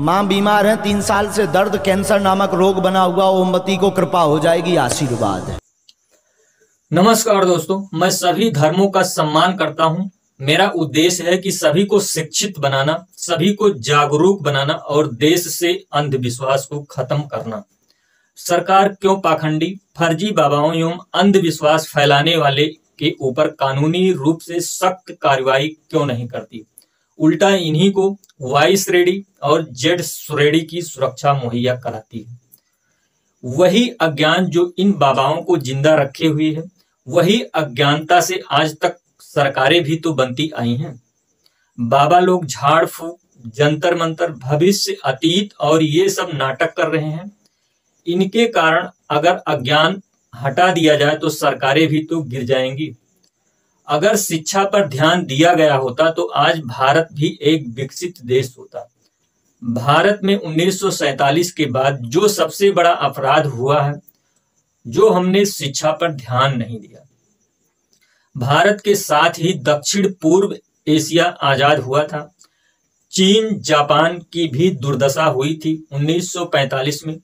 माँ बीमार है 3 साल से, दर्द कैंसर नामक रोग बना हुआ, ओमवती को कृपा हो जाएगी, आशीर्वाद। नमस्कार दोस्तों, मैं सभी धर्मों का सम्मान करता हूं। मेरा उद्देश्य है कि सभी को शिक्षित बनाना, सभी को जागरूक बनाना और देश से अंधविश्वास को खत्म करना। सरकार क्यों पाखंडी, फर्जी बाबाओं एवं अंधविश्वास फैलाने वाले के ऊपर कानूनी रूप से सख्त कार्रवाई क्यों नहीं करती? उल्टा इन्हीं को वाई श्रेणी और जेड श्रेणी की सुरक्षा मुहैया कराती है। वही अज्ञान जो इन बाबाओं को जिंदा रखे हुए है, वही अज्ञानता से आज तक सरकारें भी तो बनती आई हैं। बाबा लोग झाड़ फूक, जंतर मंतर, भविष्य, अतीत और ये सब नाटक कर रहे हैं। इनके कारण अगर अज्ञान हटा दिया जाए तो सरकारें भी तो गिर जाएंगी। अगर शिक्षा पर ध्यान दिया गया होता तो आज भारत भी एक विकसित देश होता। भारत में 1947 के बाद जो सबसे बड़ा अपराध हुआ है, जो हमने शिक्षा पर ध्यान नहीं दिया। भारत के साथ ही दक्षिण पूर्व एशिया आजाद हुआ था। चीन, जापान की भी दुर्दशा हुई थी 1945 में।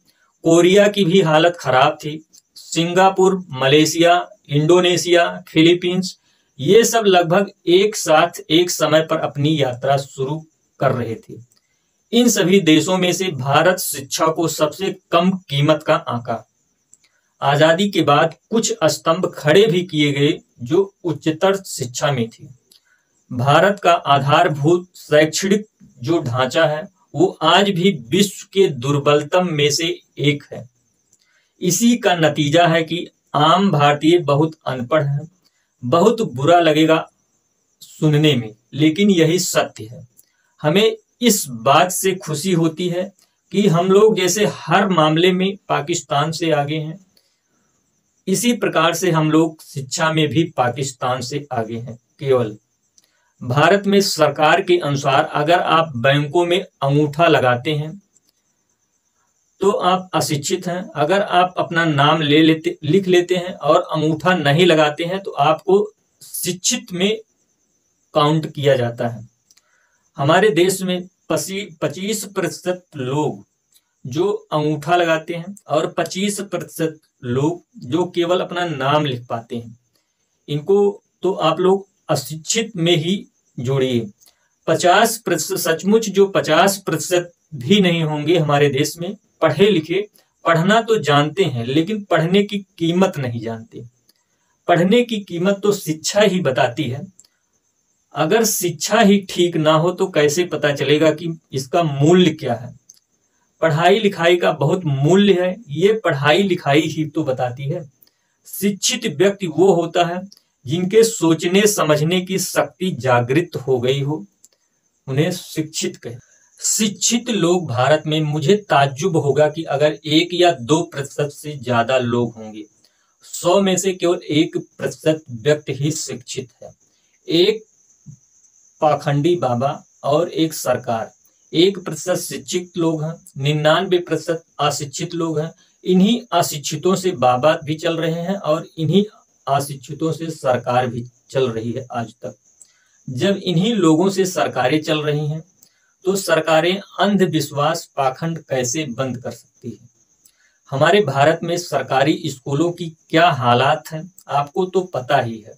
कोरिया की भी हालत खराब थी। सिंगापुर, मलेशिया, इंडोनेशिया, फिलीपींस, ये सब लगभग एक साथ एक समय पर अपनी यात्रा शुरू कर रहे थे। इन सभी देशों में से भारत शिक्षा को सबसे कम कीमत का आंका। आजादी के बाद कुछ स्तंभ खड़े भी किए गए जो उच्चतर शिक्षा में थी। भारत का आधारभूत शैक्षणिक जो ढांचा है वो आज भी विश्व के दुर्बलतम में से एक है। इसी का नतीजा है कि आम भारतीय बहुत अनपढ़ हैं। बहुत बुरा लगेगा सुनने में, लेकिन यही सत्य है। हमें इस बात से खुशी होती है कि हम लोग जैसे हर मामले में पाकिस्तान से आगे हैं, इसी प्रकार से हम लोग शिक्षा में भी पाकिस्तान से आगे हैं। केवल भारत में सरकार के अनुसार अगर आप बैंकों में अंगूठा लगाते हैं तो आप अशिक्षित हैं। अगर आप अपना नाम लिख लेते हैं और अंगूठा नहीं लगाते हैं तो आपको शिक्षित में काउंट किया जाता है। हमारे देश में 25% लोग जो अंगूठा लगाते हैं और 25% लोग जो केवल अपना नाम लिख पाते हैं। इनको तो आप लोग अशिक्षित में ही जोड़िए। 50%, सचमुच जो 50% भी नहीं होंगे हमारे देश में पढ़े लिखे, पढ़ना तो जानते हैं लेकिन पढ़ने की कीमत नहीं जानते। पढ़ने की कीमत तो शिक्षा ही बताती है। अगर शिक्षा ही ठीक ना हो तो कैसे पता चलेगा कि इसका मूल्य क्या है? पढ़ाई लिखाई का बहुत मूल्य है, ये पढ़ाई लिखाई ही तो बताती है। शिक्षित व्यक्ति वो होता है जिनके सोचने समझने की शक्ति जागृत हो गई हो, उन्हें शिक्षित कहें। शिक्षित लोग भारत में, मुझे ताज्जुब होगा कि अगर 1 या 2% से ज्यादा लोग होंगे। 100 में से केवल 1% व्यक्ति ही शिक्षित है। एक पाखंडी बाबा और एक सरकार। 1% शिक्षित लोग हैं, 99% अशिक्षित लोग हैं। इन्हीं अशिक्षितों से बाबा भी चल रहे हैं और इन्हीं अशिक्षितों से सरकार भी चल रही है आज तक। जब इन्हीं लोगों से सरकारें चल रही हैं तो सरकारें अंधविश्वास, पाखंड कैसे बंद कर सकती है? हमारे भारत में सरकारी स्कूलों की क्या हालात हैं आपको तो पता ही है।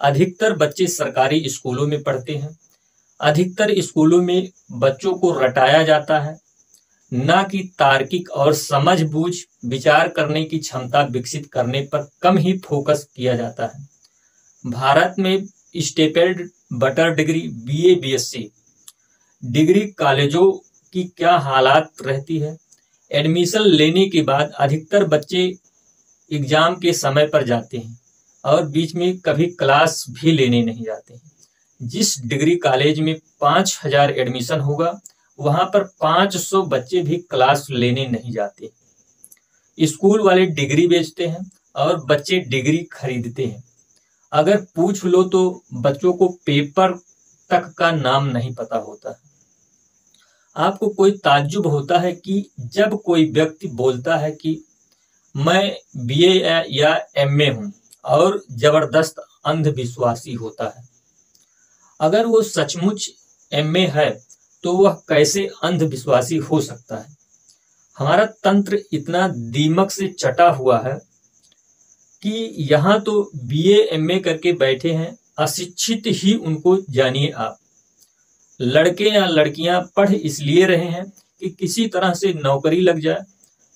अधिकतर बच्चे सरकारी स्कूलों में पढ़ते हैं। अधिकतर स्कूलों में बच्चों को रटाया जाता है, ना कि तार्किक और समझबूझ विचार करने की क्षमता विकसित करने पर कम ही फोकस किया जाता है। भारत में stapled butter degree, BA, BSc degree कॉलेजों की क्या हालात रहती है? एडमिशन लेने के बाद अधिकतर बच्चे एग्जाम के समय पर जाते हैं और बीच में कभी क्लास भी लेने नहीं जाते हैं। जिस डिग्री कॉलेज में 5000 एडमिशन होगा वहां पर 500 बच्चे भी क्लास लेने नहीं जाते। स्कूल वाले डिग्री बेचते हैं और बच्चे डिग्री खरीदते हैं। अगर पूछ लो तो बच्चों को पेपर तक का नाम नहीं पता होता है। आपको कोई ताज्जुब होता है कि जब कोई व्यक्ति बोलता है कि मैं BA या MA हूं और जबरदस्त अंधविश्वासी होता है। अगर वो सचमुच MA है तो वह कैसे अंधविश्वासी हो सकता है। हमारा तंत्र इतना दीमक से चटा हुआ है कि यहाँ तो बीए एमए करके बैठे हैं, अशिक्षित ही उनको जानिए आप। लड़के या लड़कियां पढ़ इसलिए रहे हैं कि किसी तरह से नौकरी लग जाए,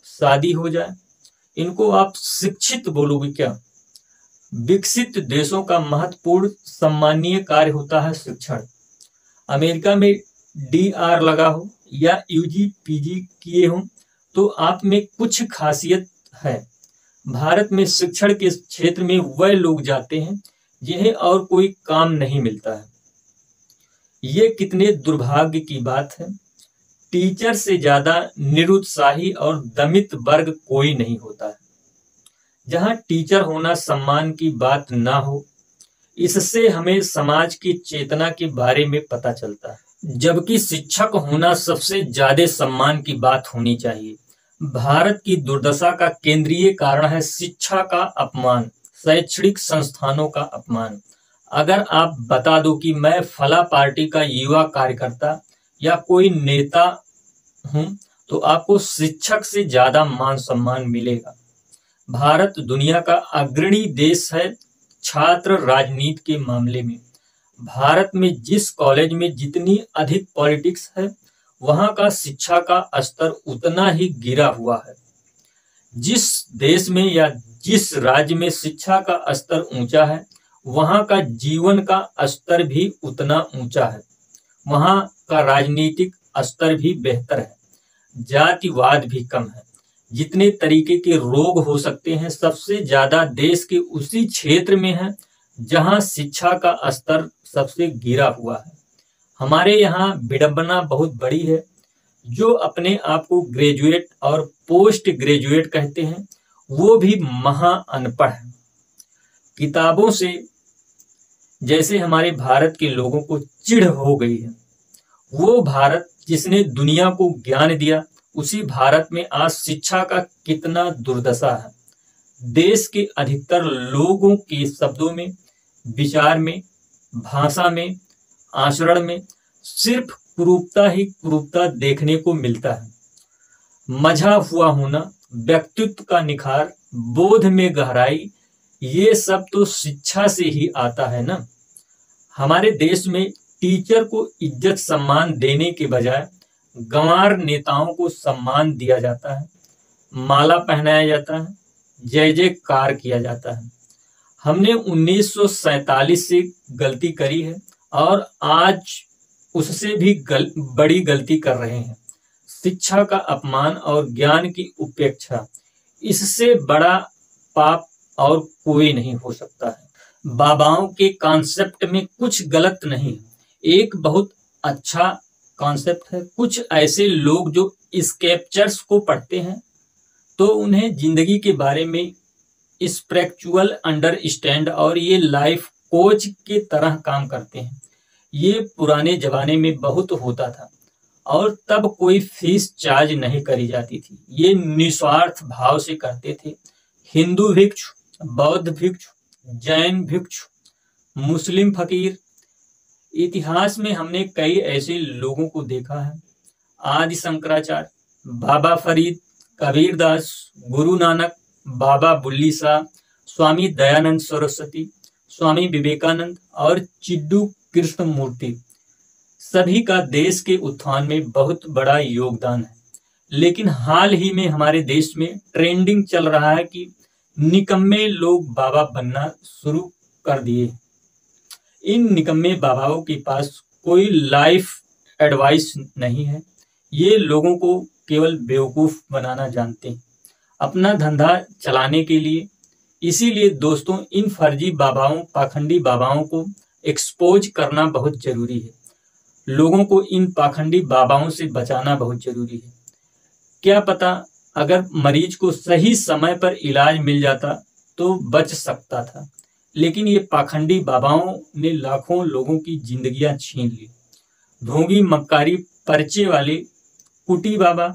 शादी हो जाए। इनको आप शिक्षित बोलोगे क्या? विकसित देशों का महत्वपूर्ण सम्मानीय कार्य होता है शिक्षण। अमेरिका में डीआर लगा हो या यूजी पीजी किए हो तो आप में कुछ खासियत है। भारत में शिक्षण के क्षेत्र में वह लोग जाते हैं जिन्हें और कोई काम नहीं मिलता है। ये कितने दुर्भाग्य की बात है। टीचर से ज्यादा निरुत्साही और दमित वर्ग कोई नहीं होता है। जहां टीचर होना सम्मान की बात ना हो, इससे हमें समाज की चेतना के बारे में पता चलता है, जबकि शिक्षक होना सबसे ज्यादा सम्मान की बात होनी चाहिए। भारत की दुर्दशा का केंद्रीय कारण है शिक्षा का अपमान, शैक्षणिक संस्थानों का अपमान। अगर आप बता दो कि मैं फला पार्टी का युवा कार्यकर्ता या कोई नेता हूं, तो आपको शिक्षक से ज्यादा मान सम्मान मिलेगा। भारत दुनिया का अग्रणी देश है छात्र राजनीति के मामले में। भारत में जिस कॉलेज में जितनी अधिक पॉलिटिक्स है, वहां का शिक्षा का स्तर उतना ही गिरा हुआ है। जिस देश में या जिस राज्य में शिक्षा का स्तर ऊंचा है, वहां का जीवन का स्तर भी उतना ऊंचा है, वहां का राजनीतिक स्तर भी बेहतर है, जातिवाद भी कम है। जितने तरीके के रोग हो सकते हैं, सबसे ज्यादा देश के उसी क्षेत्र में है जहां शिक्षा का स्तर सबसे गिरा हुआ है। हमारे यहाँ विडंबना बहुत बड़ी है। जो अपने आप को ग्रेजुएट और पोस्ट ग्रेजुएट कहते हैं, वो भी महा अनपढ़ है। किताबों से जैसे हमारे भारत के लोगों को चिढ़ हो गई है। वो भारत जिसने दुनिया को ज्ञान दिया, उसी भारत में आज शिक्षा का कितना दुर्दशा है। देश के अधिकतर लोगों के शब्दों में, विचार में, भाषा में, आचरण में सिर्फ कुरूपता ही कुरूपता देखने को मिलता है। मझा हुआ होना, व्यक्तित्व का निखार, बोध में गहराई, ये सब तो शिक्षा से ही आता है ना। हमारे देश में टीचर को इज्जत सम्मान देने के बजाय गंवार नेताओं को सम्मान दिया जाता है, माला पहनाया जाता है, जय जयकार किया जाता है। हमने 1947 से गलती करी है और आज उससे भी बड़ी गलती कर रहे हैं। शिक्षा का अपमान और ज्ञान की उपेक्षा, इससे बड़ा पाप और कोई नहीं हो सकता है। बाबाओं के कॉन्सेप्ट में कुछ गलत नहीं है, एक बहुत अच्छा कॉन्सेप्ट है। कुछ ऐसे लोग जो स्क्रिप्चर्स को पढ़ते हैं तो उन्हें जिंदगी के बारे में स्पिरिचुअल अंडरस्टैंड और ये लाइफ कोच के तरह काम करते हैं। ये पुराने जमाने में बहुत होता था और तब कोई फीस चार्ज नहीं करी जाती थी। ये निस्वार्थ भाव से करते थे। हिंदू भिक्षु, बौद्ध भिक्षु, जैन भिक्षु, मुस्लिम फकीर, इतिहास में हमने कई ऐसे लोगों को देखा है। आदि शंकराचार्य, बाबा फरीद, कबीरदास, गुरु नानक, बाबा बुल्ली शाह, स्वामी दयानंद सरस्वती, स्वामी विवेकानंद और चिड्डू कृष्ण मूर्ति, सभी का देश के उत्थान में बहुत बड़ा योगदान है। लेकिन हाल ही में हमारे देश में ट्रेंडिंग चल रहा है कि निकम्मे लोग बाबा बनना शुरू कर दिए। इन निकम्मे बाबाओं के पास कोई लाइफ एडवाइस नहीं है। ये लोगों को केवल बेवकूफ बनाना जानते हैं अपना धंधा चलाने के लिए। इसीलिए दोस्तों, इन फर्जी बाबाओं, पाखंडी बाबाओं को एक्सपोज करना बहुत जरूरी है। लोगों को इन पाखंडी बाबाओं से बचाना बहुत जरूरी है। क्या पता अगर मरीज को सही समय पर इलाज मिल जाता तो बच सकता था, लेकिन ये पाखंडी बाबाओं ने लाखों लोगों की जिंदगियां छीन ली। ढोंगी मक्कारी पर्चे वाले कुटी बाबा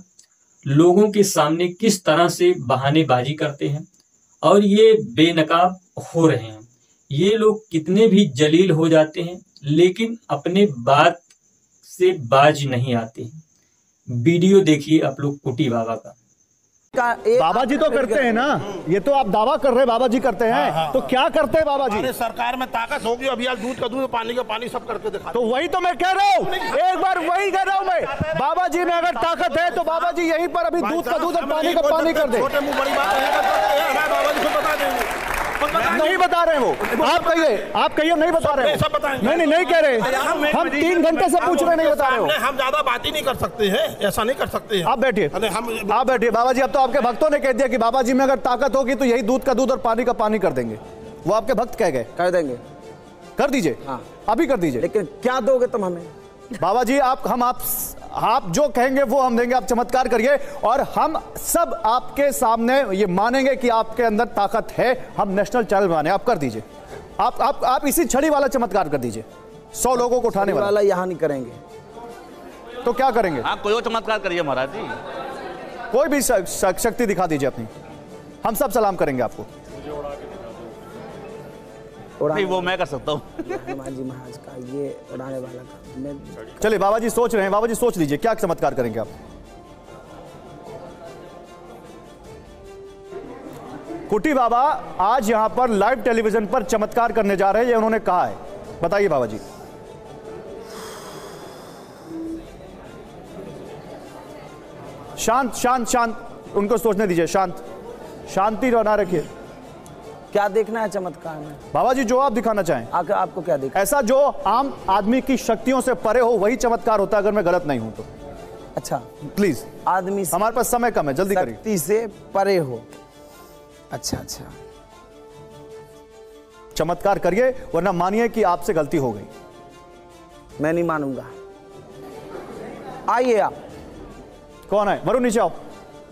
लोगों के सामने किस तरह से बहानेबाजी करते हैं और ये बेनकाब हो रहे हैं। ये लोग कितने भी जलील हो जाते हैं, लेकिन अपने बात से बाज नहीं आते। वीडियो देखिए आप लोग कुटी बाबा का। बाबा जी तो करते हैं ना, ये तो आप दावा कर रहे हैं बाबा जी करते हैं। हाँ। तो क्या करते हैं बाबा जी? सरकार में ताकत होगी, अभी आज दूध का दूध, पानी का पानी, सब करके दिखा। तो वही तो मैं कह रहा हूँ, एक बार वही कह रहा हूँ मैं, बाबा जी में अगर ताकत है तो बाबा जी यहीं पर अभी दूध का दूध और पानी का पानी कर दे। छोटे मुंह बड़ी बात बाबा जी को बता देंगे। नहीं बता रहे वो, आप कहिए नहीं बता रहे हो। नहीं कह रहे, हम 3 घंटे से पूछ रहे, नहीं बता रहे हो। हम ज्यादा बात ही नहीं कर सकते हैं, ऐसा नहीं कर सकते हैं। आप बैठिए, आप बैठिए बाबा जी। अब तो आपके भक्तों ने कह दिया कि बाबा जी में अगर ताकत होगी तो यही दूध का दूध और पानी का पानी कर देंगे। वो आपके भक्त कह गए। कर देंगे, कर दीजिए। हाँ। अभी कर दीजिए। लेकिन क्या दोगे तुम हमें? बाबा जी आप जो कहेंगे वो हम देंगे। आप चमत्कार करिए और हम सब आपके सामने ये मानेंगे कि आपके अंदर ताकत है। हम नेशनल चैनल माने, आप कर दीजिए। आप इसी छड़ी वाला चमत्कार कर दीजिए, 100 लोगों को उठाने वाला। यहाँ नहीं करेंगे तो क्या करेंगे? आप कोई और चमत्कार करिए महाराज जी, कोई भी शक्ति दिखा दीजिए अपनी, हम सब सलाम करेंगे आपको। नहीं वो मैं कर सकता हूँ। हनुमान जी महाराज का ये उड़ाने वाला का। चलिए बाबा जी सोच रहे हैं, बाबा जी सोच लीजिए क्या चमत्कार करेंगे आप। कुटी बाबा आज यहां पर लाइव टेलीविजन पर चमत्कार करने जा रहे हैं, ये उन्होंने कहा है। बताइए बाबा जी। शांत शांत शांत, उनको सोचने दीजिए। शांति बना रखिए। क्या देखना है चमत्कार में? बाबा जी जो आप दिखाना चाहें। आपको क्या देखना? ऐसा जो आम आदमी की शक्तियों से परे हो वही चमत्कार होता है, अगर मैं गलत नहीं हूं तो। अच्छा प्लीज, आदमी हमारे पास समय कम है, जल्दी करिए। शक्ति से परे हो। अच्छा चमत्कार करिए, वरना मानिए कि आपसे गलती हो गई। मैं नहीं मानूंगा। आइए आप। कौन है? वरुण नीचे आओ,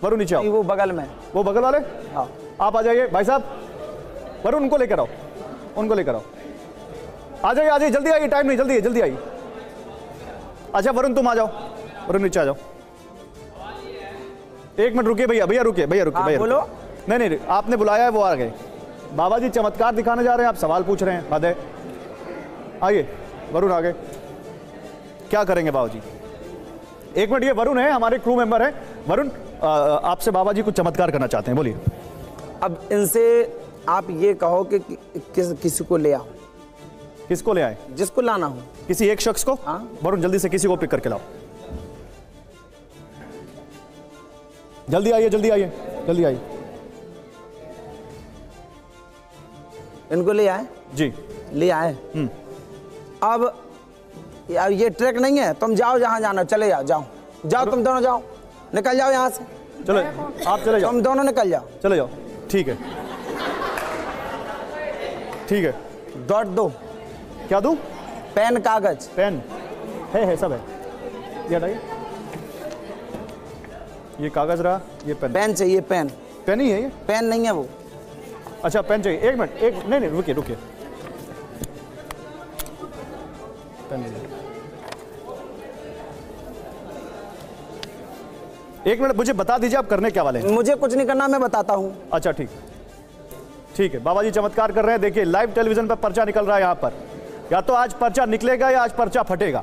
वरुण नीचे आओ। वो बगल में, वो बगल वाले। हाँ आप आ जाइए भाई साहब, वरुण उनको लेकर आओ, उनको लेकर आओ। आ जाइए जल्दी आइए, टाइम नहीं, जल्दी आइए। अच्छा वरुण तुम आ जाओ, वरुण नीचे आ जाओ। 1 मिनट रुकिए भैया रुकिए। बोलो। नहीं आपने बुलाया है, वो आ गए। बाबा जी चमत्कार दिखाने जा रहे हैं, आप सवाल पूछ रहे हैं। बात है, आइए वरुण आ गए। क्या करेंगे बाबा जी? 1 मिनट, ये वरुण है, हमारे क्रू मेंबर है। वरुण आपसे बाबा जी कुछ चमत्कार करना चाहते हैं, बोलिए। अब इनसे आप ये कहो कि किसी को ले आओ। किसको ले आए? जिसको लाना हो, किसी एक शख्स को। हाँ। वरुण जल्दी से किसी को पिक करके लाओ। जल्दी आइए। इनको ले आए जी, ले आए। अब ये ट्रैक नहीं है, तुम जाओ जहां जाना, चले जाओ तुम दोनों जाओ, निकल जाओ यहाँ से। चलो आप चले जाओ, तुम दोनों निकल जाओ, चले जाओ। ठीक है। दौड़ दो। क्या दूं? पेन कागज। पेन है सब है। ये हटाइए, ये कागज रहा, ये पेन चाहिए। पेन ही है ये? पेन नहीं है वो। अच्छा पेन चाहिए। 1 मिनट, नहीं रुकिए। पेन नहीं, 1 मिनट मुझे बता दीजिए आप करने क्या वाले हैं? मुझे कुछ नहीं करना, मैं बताता हूँ। अच्छा ठीक है। बाबा जी चमत्कार कर रहे हैं। देखिए लाइव टेलीविजन पर पर्चा निकल रहा है यहाँ पर। या तो आज पर्चा निकलेगा या आज पर्चा फटेगा।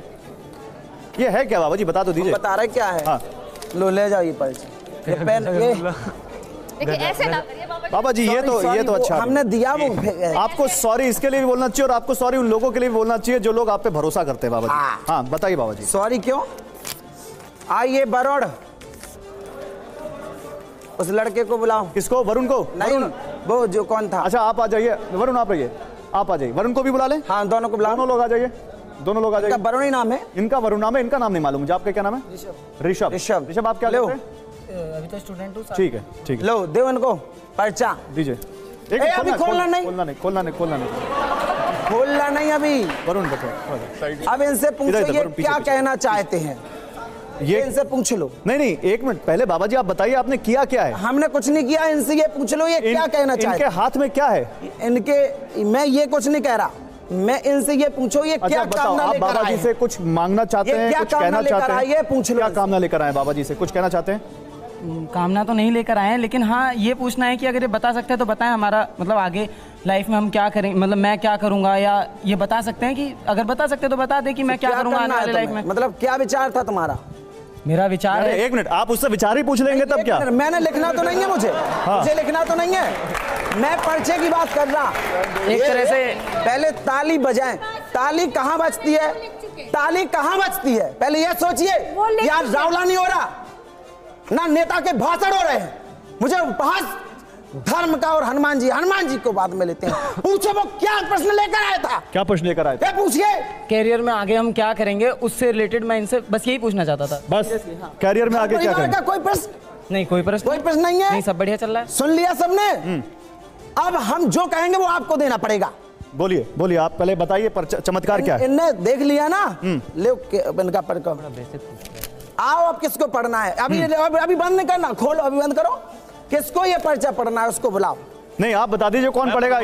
ये है क्या बाबा जी, बता तो दीजिए। बता रहे क्या है? हाँ। लो ले जाओ ये पर्चा, ये पेन। ये देखिए ऐसे ना करिए बाबा जी। ये तो अच्छा हमने दिया वो। आपको सॉरी इसके लिए भी बोलना चाहिए, और आपको सॉरी उन लोगों के लिए भी बोलना चाहिए जो लोग आप पे भरोसा करते हैं बाबा जी। हाँ बताइए बाबा जी। सॉरी क्यों? आइए बरोड़, उस लड़के को बुलाओ। किसको? वरुण को? नहीं, वो जो कौन था। अच्छा आप आ जाइए वरुण, आप रहिए, आप आ जाइए। वरुण को भी बुला लें? हाँ दोनों को बुलाओ। दोनों लोग आ जाइए, दोनों लोग आ जाइए। वरुण ही नाम है इनका? वरुण नाम है, इनका नाम नहीं मालूम मुझे। आपका क्या नाम है? ऋषभ। आप क्या लेते हैं? अभी तो स्टूडेंट हूँ। ठीक है। लो दे उनको पर्चा दीजिए। अभी खोलना नहीं अभी। वरुण देखो, अब इनसे पूछो ये क्या कहना चाहते हैं, ये इनसे पूछ लो। नहीं 1 मिनट पहले बाबा जी आप बताइए आपने किया क्या है? हमने कुछ नहीं किया, इनसे ये पूछ लो ये क्या कहना चाहते हैं। इनके हाथ में क्या है? मैं ये कुछ नहीं कह रहा, मैं इनसे ये पूछो ये क्या कामना लेकर आए? बाबा जी से कुछ मांगना चाहते हैं, कुछ कहना चाहते हैं? ये पूछ लो। क्या कामना लेकर आए बाबा जी से? कुछ कहना चाहते हैं? कामना तो नहीं लेकर आए हैं, लेकिन हाँ ये पूछना है कि अगर ये बता सकते हैं तो बताएं, हमारा मतलब आगे लाइफ में हम क्या करेंगे, मतलब मैं क्या करूंगा, या ये बता सकते हैं कि अगर बता सकते तो बता दे कि मैं क्या करूंगा आने वाले लाइफ में। मतलब क्या विचार था तुम्हारा? मेरा विचार है, एक मिनट, आप उससे विचार ही पूछ लेंगे तब क्या? मैंने लिखना तो नहीं है मुझे, मुझे लिखना तो नहीं है, मैं पर्चे की बात कर रहा। एक तरह से पहले ताली बजाएं, ताली कहाँ बजती है, ताली कहाँ बजती है, पहले ये सोचिए। यार रावला नहीं हो रहा ना, नेता के भाषण हो रहे हैं, मुझे बहस धर्म का और हनुमान जी को बाद में लेते हैं। पूछो वो क्या प्रश्न लेकर आया था, क्या प्रश्न लेकर आए थे? पूछिए। कैरियर में आगे हम क्या करेंगे उससे रिलेटेड मैं इनसे बस यही पूछना चाहता था। बस कैरियर में आगे क्या करेंगे? कोई प्रश्न नहीं, कोई प्रश्न नहीं है। नहीं, सब बढ़िया चल रहा है। सुन लिया सबने? अब हम जो कहेंगे वो आपको देना पड़ेगा। बोलिए बोलिए, आप पहले बताइए चमत्कार क्या है? इनने देख लिया ना, ले इनका पढ़, आओ अब किसको पढ़ना है? अभी बंद नहीं करना, खोलो अभी बंद करो। किसको ये पर्चा पढ़ना है उसको बुलाओ। नहीं, आप बता दीजिए कौन पढ़ेगा।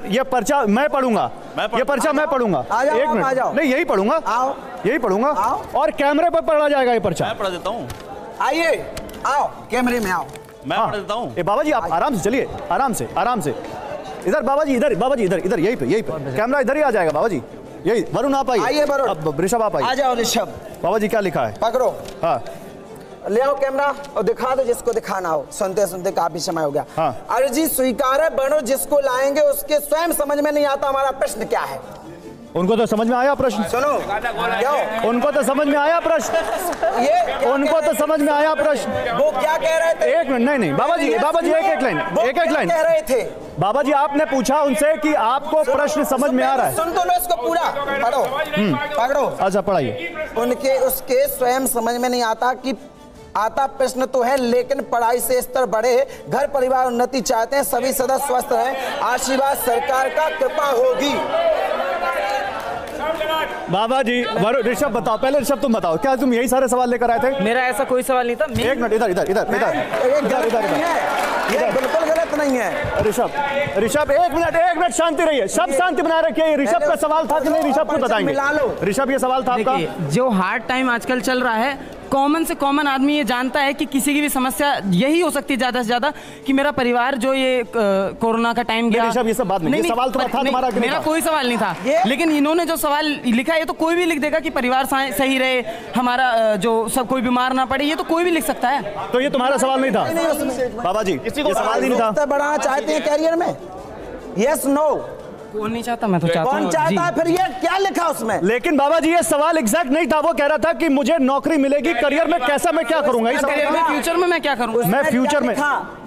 ये पर्चा मैं पढ़ूंगा, ये पर्चा मैं पढ़ूंगा। एक मिनट, नहीं यही पढ़ूंगा, यही पढ़ूंगा और कैमरे पर पढ़ा जाएगा ये पर्चा। मैं पढ़ देता हूँ। आइए, आओ कैमरे में आओ। मैं पढ़ देता हूँ। बाबा जी आप आराम से चलिए, आराम से इधर बाबा जी, इधर यही पे कैमरा इधर ही आ जाएगा। बाबा जी यही, वरुण आप आइए, अब ऋषभ आप आइए। आ जाओ ऋषभ। बाबा जी क्या लिखा है? पकड़ो, हाँ ले आओ कैमरा और दिखा दो जिसको दिखाना हो। सुनते सुनते काफी समय हो गया। हाँ। अर्जी स्वीकार है, बनो जिसको लाएंगे उसके स्वयं समझ में नहीं आता हमारा प्रश्न क्या है। उनको तो समझ में आया प्रश्न। सुनो, उनको तो समझ में आया प्रश्न, उनको तो समझ में आया प्रश्न। वो क्या कह रहे थे? एक मिनट, नहीं बाबा जी एक लाइन कह रहे थे। बाबा जी आपने पूछा उनसे कि आपको प्रश्न समझ में आ रहा है। सुन तो लो इसको पूरा, पढ़ो। अच्छा पढ़ाइए। उनके उसके स्वयं समझ में नहीं आता कि आता प्रश्न तो है, लेकिन पढ़ाई से स्तर बढ़े, घर परिवार उन्नति चाहते हैं, सभी सदस्य स्वस्थ हैं, आशीर्वाद सरकार का कृपा होगी। बाबा जी ऋषभ बताओ, पहले ऋषभ तुम बताओ, क्या तुम यही सारे सवाल लेकर आए थे? मेरा ऐसा कोई सवाल नहीं था। एक मिनट, इधर बिल्कुल गलत नहीं है। ऋषभ एक मिनट शांति रहिए, सब शांति बनाए रखिए। ऋषभ का सवाल था कि नहीं, ऋषभ को बताएंगे। ऋषभ ये सवाल था आपका। जो हार्ड टाइम आजकल चल रहा है, कॉमन से कॉमन आदमी ये जानता है कि किसी की भी समस्या यही हो सकती है ज्यादा से ज्यादा कि मेरा परिवार जो ये कोरोना का टाइम गया। ऋषभ ये सब बात नहीं, सवाल तो था तुम्हारा। मेरा कोई सवाल नहीं था, लेकिन इन्होंने जो सवाल लिखा है ये तो कोई भी लिख देगा कि परिवार सही रहे, हमारा जो सब कोई बीमार ना पड़े, ये तो कोई भी लिख सकता है। तो ये तुम्हारा सवाल नहीं था बाबा जी, ये सवाल ही नहीं था। बढ़ाना चाहते हैं कैरियर में? Yes no? कौन नहीं चाहता? मैं तो चाहता हूं। कौन चाहता है? फिर ये क्या लिखा उसमें? लेकिन बाबा जी ये सवाल एग्जैक्ट नहीं था। वो कह रहा था कि मुझे नौकरी मिलेगी, करियर में कैसा, मैं क्या करूंगा, फ्यूचर में मैं क्या करूंगा। मैं फ्यूचर में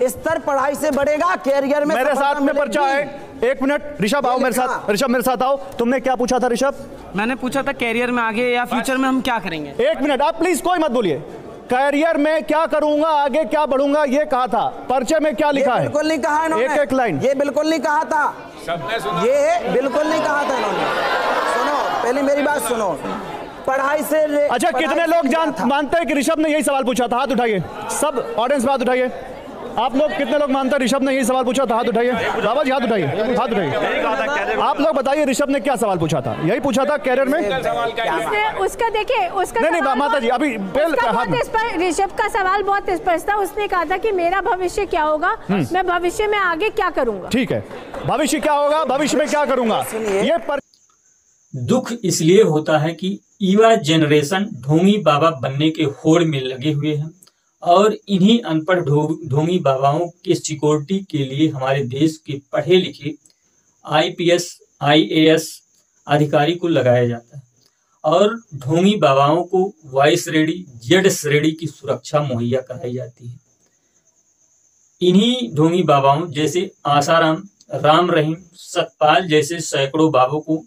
स्तर पढ़ाई से बढ़ेगा, कैरियर में मेरे साथ में पर्चा है। एक मिनट ऋषभ आओ मेरे साथ, ऋषभ मेरे साथ आओ। तुमने क्या पूछा था ऋषभ? मैंने पूछा था कैरियर में आगे या फ्यूचर में हम क्या करेंगे। एक मिनट, आप प्लीज कोई मत बोलिए। कैरियर में क्या करूंगा, आगे क्या बढ़ूंगा, ये कहा था। पर्चे में क्या लिखा है? बिल्कुल नहीं कहा इन्होंने। एक लाइन ये बिल्कुल नहीं कहा था, ये बिल्कुल नहीं कहा था इन्होंने। सुनो, पहले मेरी बात सुनो। पढ़ाई से अच्छा, कितने लोग मानते हैं कि ऋषभ ने यही सवाल पूछा था? हाथ उठाइए, सब ऑडियंस में हाथ उठाइए। आप लोग कितने लोग मानते हैं ऋषभ ने यही सवाल पूछा था? हाथ उठाइए। बाबा जी हाथ उठाइए, हाथ उठाइए। आप लोग बताइए ऋषभ ने क्या सवाल पूछा था? यही पूछा था कैरियर में? उसका देखिए, उसका नहीं माता जी अभी ऋषभ का सवाल बहुत स्पष्ट था। उसने कहा था कि मेरा भविष्य क्या होगा, मैं भविष्य में आगे क्या करूंगा। ठीक है, भविष्य क्या होगा, भविष्य में क्या करूंगा, ये दुख इसलिए होता है कि युवा जनरेशन ढोंगी बाबा बनने के होड़ में लगे हुए हैं और इन्हीं अनपढ़ ढोंगी बाबाओं के सिक्योरिटी के लिए हमारे देश के पढ़े लिखे IPS IAS अधिकारी को लगाया जाता है और ढोंगी बाबाओं को वाई श्रेणी जेड श्रेणी की सुरक्षा मुहैया कराई जाती है। इन्हीं ढोंगी बाबाओं जैसे आसाराम, राम रहीम, सतपाल जैसे सैकड़ों बाबों को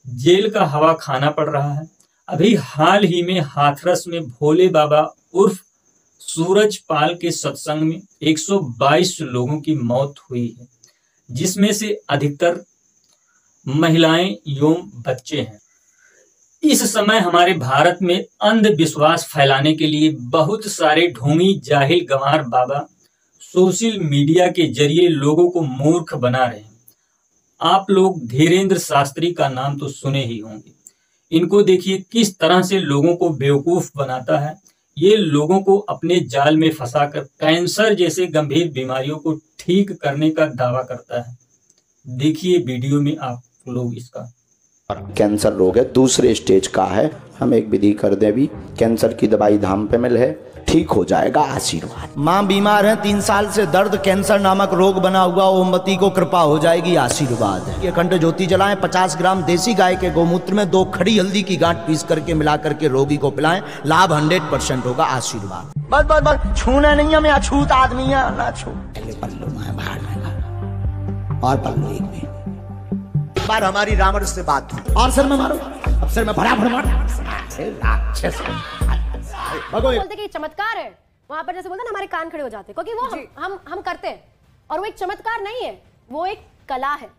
जेल का हवा खाना पड़ रहा है। अभी हाल ही में हाथरस में भोले बाबा उर्फ सूरज पाल के सत्संग में 122 लोगों की मौत हुई है, जिसमें से अधिकतर महिलाएं एवं बच्चे हैं। इस समय हमारे भारत में अंधविश्वास फैलाने के लिए बहुत सारे ढोंगी जाहिल गंवार बाबा सोशल मीडिया के जरिए लोगों को मूर्ख बना रहे हैं। आप लोग धीरेन्द्र शास्त्री का नाम तो सुने ही होंगे। इनको देखिए किस तरह से लोगों को बेवकूफ बनाता है। ये लोगों को अपने जाल में फंसाकर कैंसर जैसे गंभीर बीमारियों को ठीक करने का दावा करता है। देखिए वीडियो में आप लोग इसका। कैंसर रोग है, दूसरे स्टेज का है। हम एक विधि कर दें, अभी कैंसर की दवाई धाम पे मिल है, ठीक हो जाएगा, आशीर्वाद। माँ बीमार है 3 साल से, दर्द कैंसर नामक रोग बना हुआ, मोमबत्ती को कृपा हो जाएगी, आशीर्वाद। ये अखंड ज्योति जलाएं, 50 ग्राम देसी गाय के गौमूत्र में 2 खड़ी हल्दी की गांठ पीस करके मिला करके रोगी को पिलाएं, लाभ 100% होगा, आशीर्वाद। बस बस बस, छूना नहीं है, मैं अछूत आदमी है, ना छू। पल्लू मैं बाहर और पल्लू एक भी बार हमारी रावण से बात हुई और सर में मारो, अब सर में भरा भरा बोलते कि चमत्कार है, वहां पर जैसे बोलते ना हमारे कान खड़े हो जाते, क्योंकि वो हम करते हैं और वो एक चमत्कार नहीं है, वो एक कला है।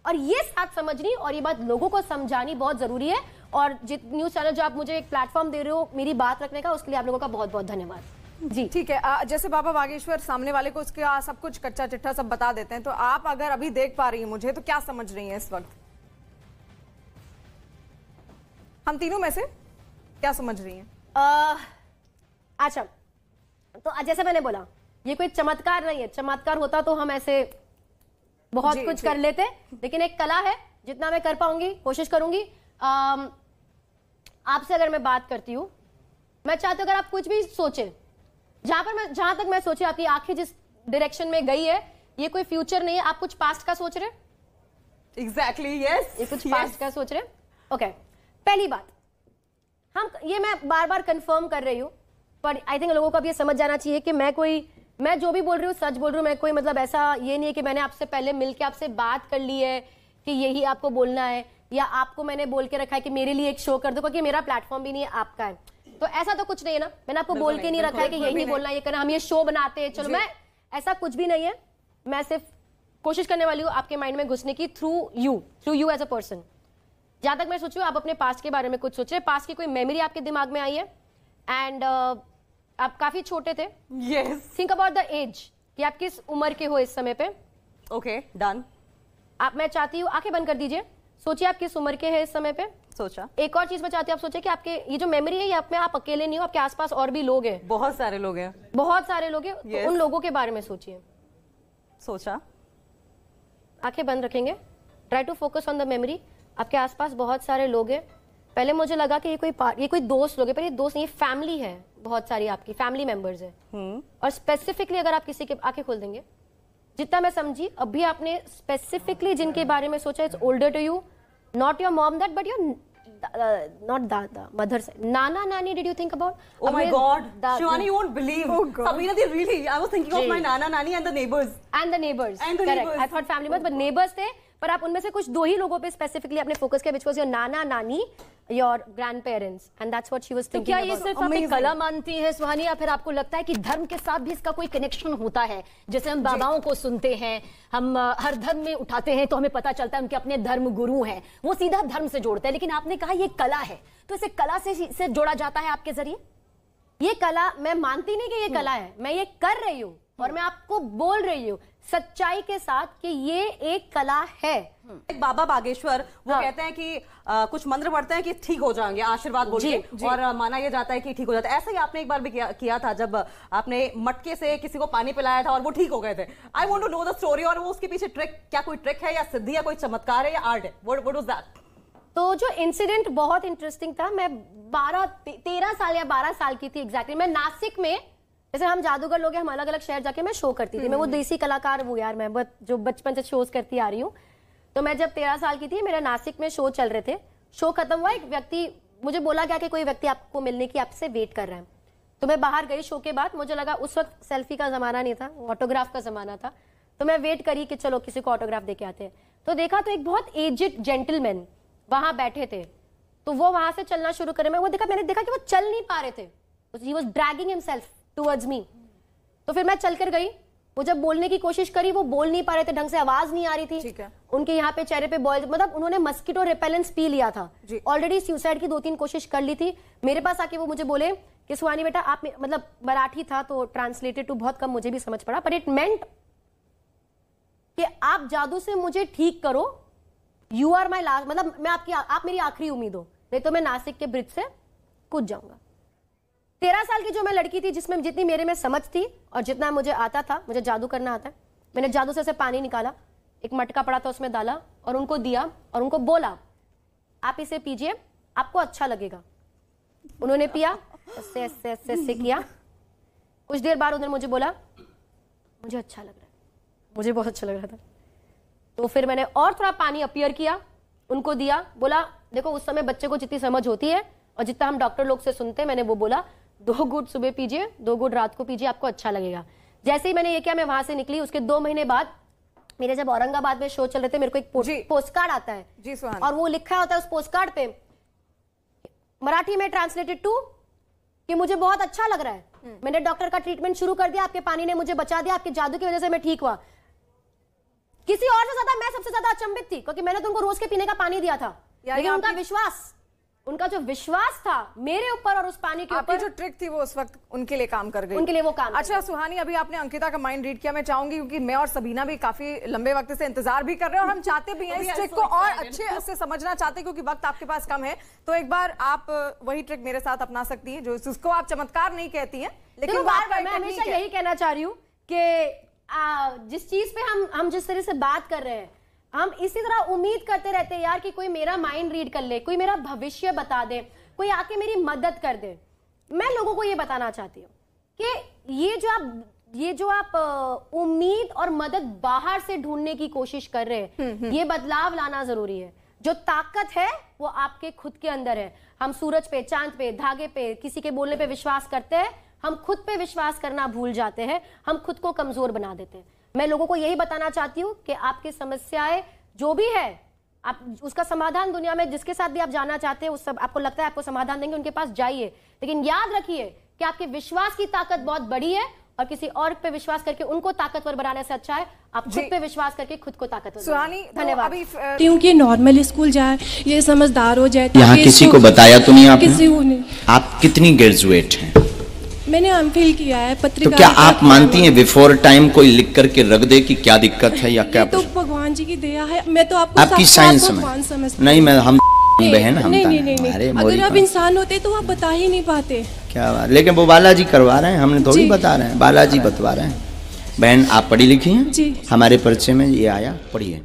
और ये बात समझनी और ये बात लोगों को समझानी बहुत जरूरी है। और न्यूज चैनल जो आप मुझे एक प्लेटफॉर्म दे रहे हो मेरी बात रखने का, उसके लिए आप लोगों का बहुत बहुत धन्यवाद जी। ठीक है, जैसे बाबा बागेश्वर सामने वाले को उसका सब कुछ कच्चा चिट्ठा सब बता देते हैं, तो आप अगर अभी देख पा रही हैं मुझे, तो क्या समझ रही हैं इस वक्त? हम तीनों में से क्या समझ रही हैं? अच्छा, तो जैसे मैंने बोला ये कोई चमत्कार नहीं है, चमत्कार होता तो हम ऐसे बहुत कुछ कर लेते, लेकिन एक कला है, जितना मैं कर पाऊंगी कोशिश करूंगी। आपसे अगर मैं बात करती हूँ, मैं चाहती हूँ अगर आप कुछ भी सोचे, जहां तक मैं सोची, आपकी आंखें जिस डायरेक्शन में गई है, ये कोई फ्यूचर नहीं है, आप कुछ पास्ट का सोच रहे? एग्जैक्टली, यस, ये कुछ पास्ट का सोच रहे? ओके, पहली बात, ये मैं बार बार कंफर्म कर रही हूँ, पर आई थिंक लोगों को अब ये समझ जाना चाहिए कि मैं जो भी बोल रही हूँ सच बोल रही हूँ। मैं कोई मतलब ऐसा ये नहीं है कि मैंने आपसे पहले मिलके आपसे बात कर ली है कि यही आपको बोलना है, या आपको मैंने बोल के रखा है कि मेरे लिए एक शो कर दो, क्योंकि मेरा प्लेटफॉर्म भी नहीं है, आपका है। तो ऐसा तो कुछ नहीं है ना, मैंने आपको बोल के नहीं रखा है कि यही बोलना, ये करना, हम ये शो बनाते हैं, चलो, मैं ऐसा कुछ भी नहीं है। मैं सिर्फ कोशिश करने वाली हूँ आपके माइंड में घुसने की, through you as a person. जहां तक मैं सोचू, आप अपने पास्ट के बारे में कुछ सोचे, पास्ट की कोई मेमोरी आपके दिमाग में आई है, एंड आप काफी छोटे थे। Yes, think about the age, कि आप किस उम्र के हो इस समय पे। Okay, done. मैं चाहती हूँ आंखें बंद कर दीजिए, सोचिए आप किस उम्र के हैं इस समय पे। सोचा। एक और चीज मैं चाहती हूँ आप सोचिए कि आपके ये जो मेमोरी है, ये आप अकेले नहीं हो, आपके आसपास और भी लोग हैं, बहुत सारे लोग हैं, बहुत सारे लोग हैं। तो उन लोगों के बारे में सोचिए। सोचा। आंखें बंद रखेंगे, try to focus on the memory. आपके आसपास बहुत सारे लोग हैं। पहले मुझे लगा कि ये कोई दोस्त लोग हैं, पर ये दोस्त नहीं, ये फैमिली है, बहुत सारी आपकी फैमिली मेंबर्स है। और स्पेसिफिकली अगर आप किसी के आंखें खोल देंगे, जितना मैं समझी अभी आपने स्पेसिफिकली जिनके बारे में सोचा, it's older to you, not your mom that, but your not dada, mother side, nana nani, did you think about? Oh my god, Shivani, you won't believe. Oh god, Sabina, they really, I was thinking of my nana nani and the neighbors. Correct, I thought family members, but neighbors थे, पर आप उनमें से कुछ 2 ही लोगों पे specifically अपने focus किया, which was your nana nani, your grandparents, and that's what she was thinking क्या about. ये सिर्फ आप एक कला मानती है सुहानी, या फिर आपको लगता है कि धर्म के साथ भी इसका कोई कनेक्शन होता है? जैसे हम बाबाओं को सुनते हैं, हम हर धर्म में उठाते हैं तो हमें पता चलता है उनके अपने धर्म गुरु हैं, वो सीधा धर्म से जोड़ते हैं, लेकिन आपने कहा ये कला है, तो इसे कला से जोड़ा जाता है आपके जरिए? ये कला, मैं मानती नहीं कि ये कला है, मैं ये कर रही हूँ और मैं आपको बोल रही हूँ सच्चाई के साथ कि ये एक कला है। एक बाबा बागेश्वर वो कहते हैं कि कुछ मंत्र पढ़ते हैं कि ठीक हो जाएंगे, आशीर्वाद बोल के, और माना यह जाता है कि ठीक हो जाता है। ऐसा ही आपने एक बार भी किया था, जब आपने मटके से किसी को पानी पिलाया था और वो ठीक हो गए थे। I want to know the story, और वो उसके पीछे ट्रिक, क्या कोई ट्रिक है या सिद्धि या कोई चमत्कार है या आर्ट है? What was that? तो जो इंसिडेंट बहुत इंटरेस्टिंग था, मैं 13 साल या 12 साल की थी एग्जैक्टली। मैं नासिक में, जैसे हम जादूगर लोग हैं, हम अलग अलग शहर जाके मैं शो करती थी। मैं वो देसी कलाकार हूँ यार, मैं जो बचपन से शोज करती आ रही हूँ। तो मैं जब 13 साल की थी, मेरे नासिक में शो चल रहे थे, शो खत्म हुआ, एक व्यक्ति मुझे बोला गया कि कोई व्यक्ति आपको मिलने की आपसे वेट कर रहा है। तो मैं बाहर गई शो के बाद, मुझे लगा उस वक्त सेल्फी का जमाना नहीं था, ऑटोग्राफ का जमाना था। तो मैं वेट करी कि चलो किसी को ऑटोग्राफ देके आते हैं। तो देखा तो एक बहुत एजेड जेंटलमैन वहां बैठे थे, तो वो वहां से चलना शुरू करे। मैंने देखा कि वो चल नहीं पा रहे थे, he was dragging himself towards me. तो फिर मैं चलकर गई, वो जब बोलने की कोशिश करी, वो बोल नहीं पा रहे थे ढंग से, आवाज नहीं आ रही थी। ठीक है। उनके यहाँ पे चेहरे पे बॉयल, मतलब उन्होंने मस्कीटो रिपेलेंस पी लिया था, ऑलरेडी सुसाइड की 2-3 कोशिश कर ली थी। मेरे पास आके वो मुझे बोले कि सुहानी बेटा आप, मतलब मराठी था तो ट्रांसलेटेड टू बहुत कम मुझे भी समझ पड़ा, पर इट मेंट कि आप जादू से मुझे ठीक करो, यू आर माई लास्ट, मतलब आप मेरी आखिरी उम्मीद हो, नहीं तो मैं नासिक के ब्रिज से कूद जाऊंगा। 13 साल की जो मैं लड़की थी, जिसमें जितनी मेरे में समझ थी और जितना मुझे आता था, मुझे जादू करना आता है, मैंने जादू से पानी निकाला, एक मटका पड़ा था उसमें डाला और उनको दिया और उनको बोला आप इसे पीजिए, आपको अच्छा लगेगा। उन्होंने पिया, ऐसे ऐसे ऐसे ऐसे किया। कुछ देर बाद उन्होंने मुझे बोला मुझे अच्छा लग रहा है, मुझे बहुत अच्छा लग रहा था। तो फिर मैंने और थोड़ा पानी अपीयर किया, उनको दिया, बोला देखो उस समय बच्चे को जितनी समझ होती है और जितना हम डॉक्टर लोग से सुनते हैं, मैंने वो बोला 2 घूंट सुबह पीजिए, 2 घूंट रात को पीजिए, आपको अच्छा लगेगा। जैसे ही मैंने ये किया मैं वहां से निकली। उसके 2 महीने बाद मेरे जब औरंगाबाद में शो चल रहे थे, मेरे को एक पोस्ट कार्ड आता है जी और वो लिखा होता है उस पोस्ट कार्ड पे मराठी में ट्रांसलेटेड टू कि मुझे बहुत अच्छा लग रहा है, मैंने डॉक्टर का ट्रीटमेंट शुरू कर दिया, आपके पानी ने मुझे बचा दिया, आपके जादू की वजह से मैं ठीक हुआ। किसी और से ज्यादा मैं सबसे ज्यादा अचंभित थी क्योंकि मैंने तो उनको रोज के पीने का पानी दिया था, लेकिन उनका विश्वास, उनका जो विश्वास था मेरे ऊपर और उस पानी के ऊपर, जो ट्रिक थी वो उस वक्त उनके लिए काम कर गई, उनके लिए वो काम। अच्छा सुहानी, अभी आपने अंकिता का माइंड रीड किया, मैं चाहूंगी क्योंकि मैं और सबीना भी काफी लंबे वक्त से इंतजार भी कर रहे हैं और हम चाहते भी हैं इस ट्रिक को और अच्छे से समझना चाहते हैं क्योंकि वक्त आपके पास कम है। तो एक बार आप वही ट्रिक मेरे साथ अपना सकती है जो उसको आप चमत्कार नहीं कहती है, लेकिन मैं हमेशा यही कहना चाह रही हूँ कि जिस चीज पे हम जिस तरह से बात कर रहे हैं, हम इसी तरह उम्मीद करते रहते हैं यार कि कोई मेरा माइंड रीड कर ले, कोई मेरा भविष्य बता दे, कोई आके मेरी मदद कर दे। मैं लोगों को ये बताना चाहती हूँ कि ये जो आप उम्मीद और मदद बाहर से ढूंढने की कोशिश कर रहे हैं, ये बदलाव लाना जरूरी है। जो ताकत है वो आपके खुद के अंदर है। हम सूरज पे, चांद पे, धागे पे, किसी के बोलने पे विश्वास करते हैं, हम खुद पे विश्वास करना भूल जाते हैं, हम खुद को कमजोर बना देते हैं। मैं लोगों को यही बताना चाहती हूँ कि आपकी समस्याएं जो भी है, आप उसका समाधान दुनिया में जिसके साथ भी आप जाना चाहते हैं, उस सब आपको लगता है आपको समाधान देंगे, उनके पास जाइए, लेकिन याद रखिए कि आपके विश्वास की ताकत बहुत बड़ी है और किसी और पे विश्वास करके उनको ताकतवर बनाने से अच्छा है आप खुद पे विश्वास करके खुद को ताकतवर। सुहानी, धन्यवाद। क्योंकि नॉर्मल स्कूल जाए, ये समझदार हो जाए। यहाँ किसी को बताया तो नहीं आपने? किसी को नहीं। आप कितनी ग्रेजुएट हैं? मैंने एमफिल किया है पत्रिका। तो क्या आप मानती हैं बिफोर टाइम कोई लिख करके रख दे कि क्या दिक्कत है या क्या? तो भगवान जी की दया है। मैं तो आपकी साइंस में नहीं, मैं हम बहन हम नहीं, अगर आप इंसान होते तो आप बता ही नहीं पाते। क्या बात, लेकिन वो बालाजी करवा रहे हैं, हमने थोड़ी बता रहे हैं, बालाजी बतवा रहे हैं। बहन आप पढ़ी लिखी हैं जी, हमारे परिचय में ये आया, पढ़िए।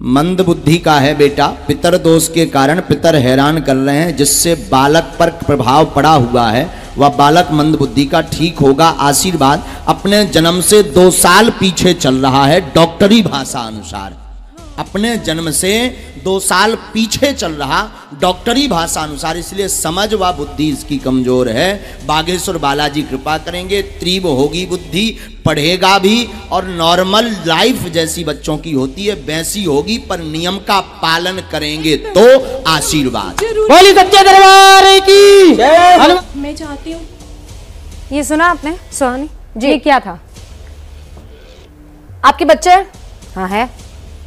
मंद बुद्धि का है बेटा, पितर दोष के कारण पितर हैरान कर रहे हैं, जिससे बालक पर प्रभाव पड़ा हुआ है वह बालक मंद बुद्धि का ठीक होगा, आशीर्वाद। अपने जन्म से 2 साल पीछे चल रहा है डॉक्टरी भाषा अनुसार, अपने जन्म से 2 साल पीछे चल रहा डॉक्टरी भाषा अनुसार, इसलिए समझ व बुद्धि इसकी कमजोर है। बागेश्वर बालाजी कृपा करेंगे, तीव्र होगी बुद्धि, पढ़ेगा भी और नॉर्मल लाइफ जैसी बच्चों की होती है वैसी होगी, पर नियम का पालन करेंगे तो आशीर्वाद। बोली सच्चे दरबार की जय। मैं चाहती हूँ। ये सुना आपने सुहानी जी? ये क्या था? आपके बच्चे? हाँ है।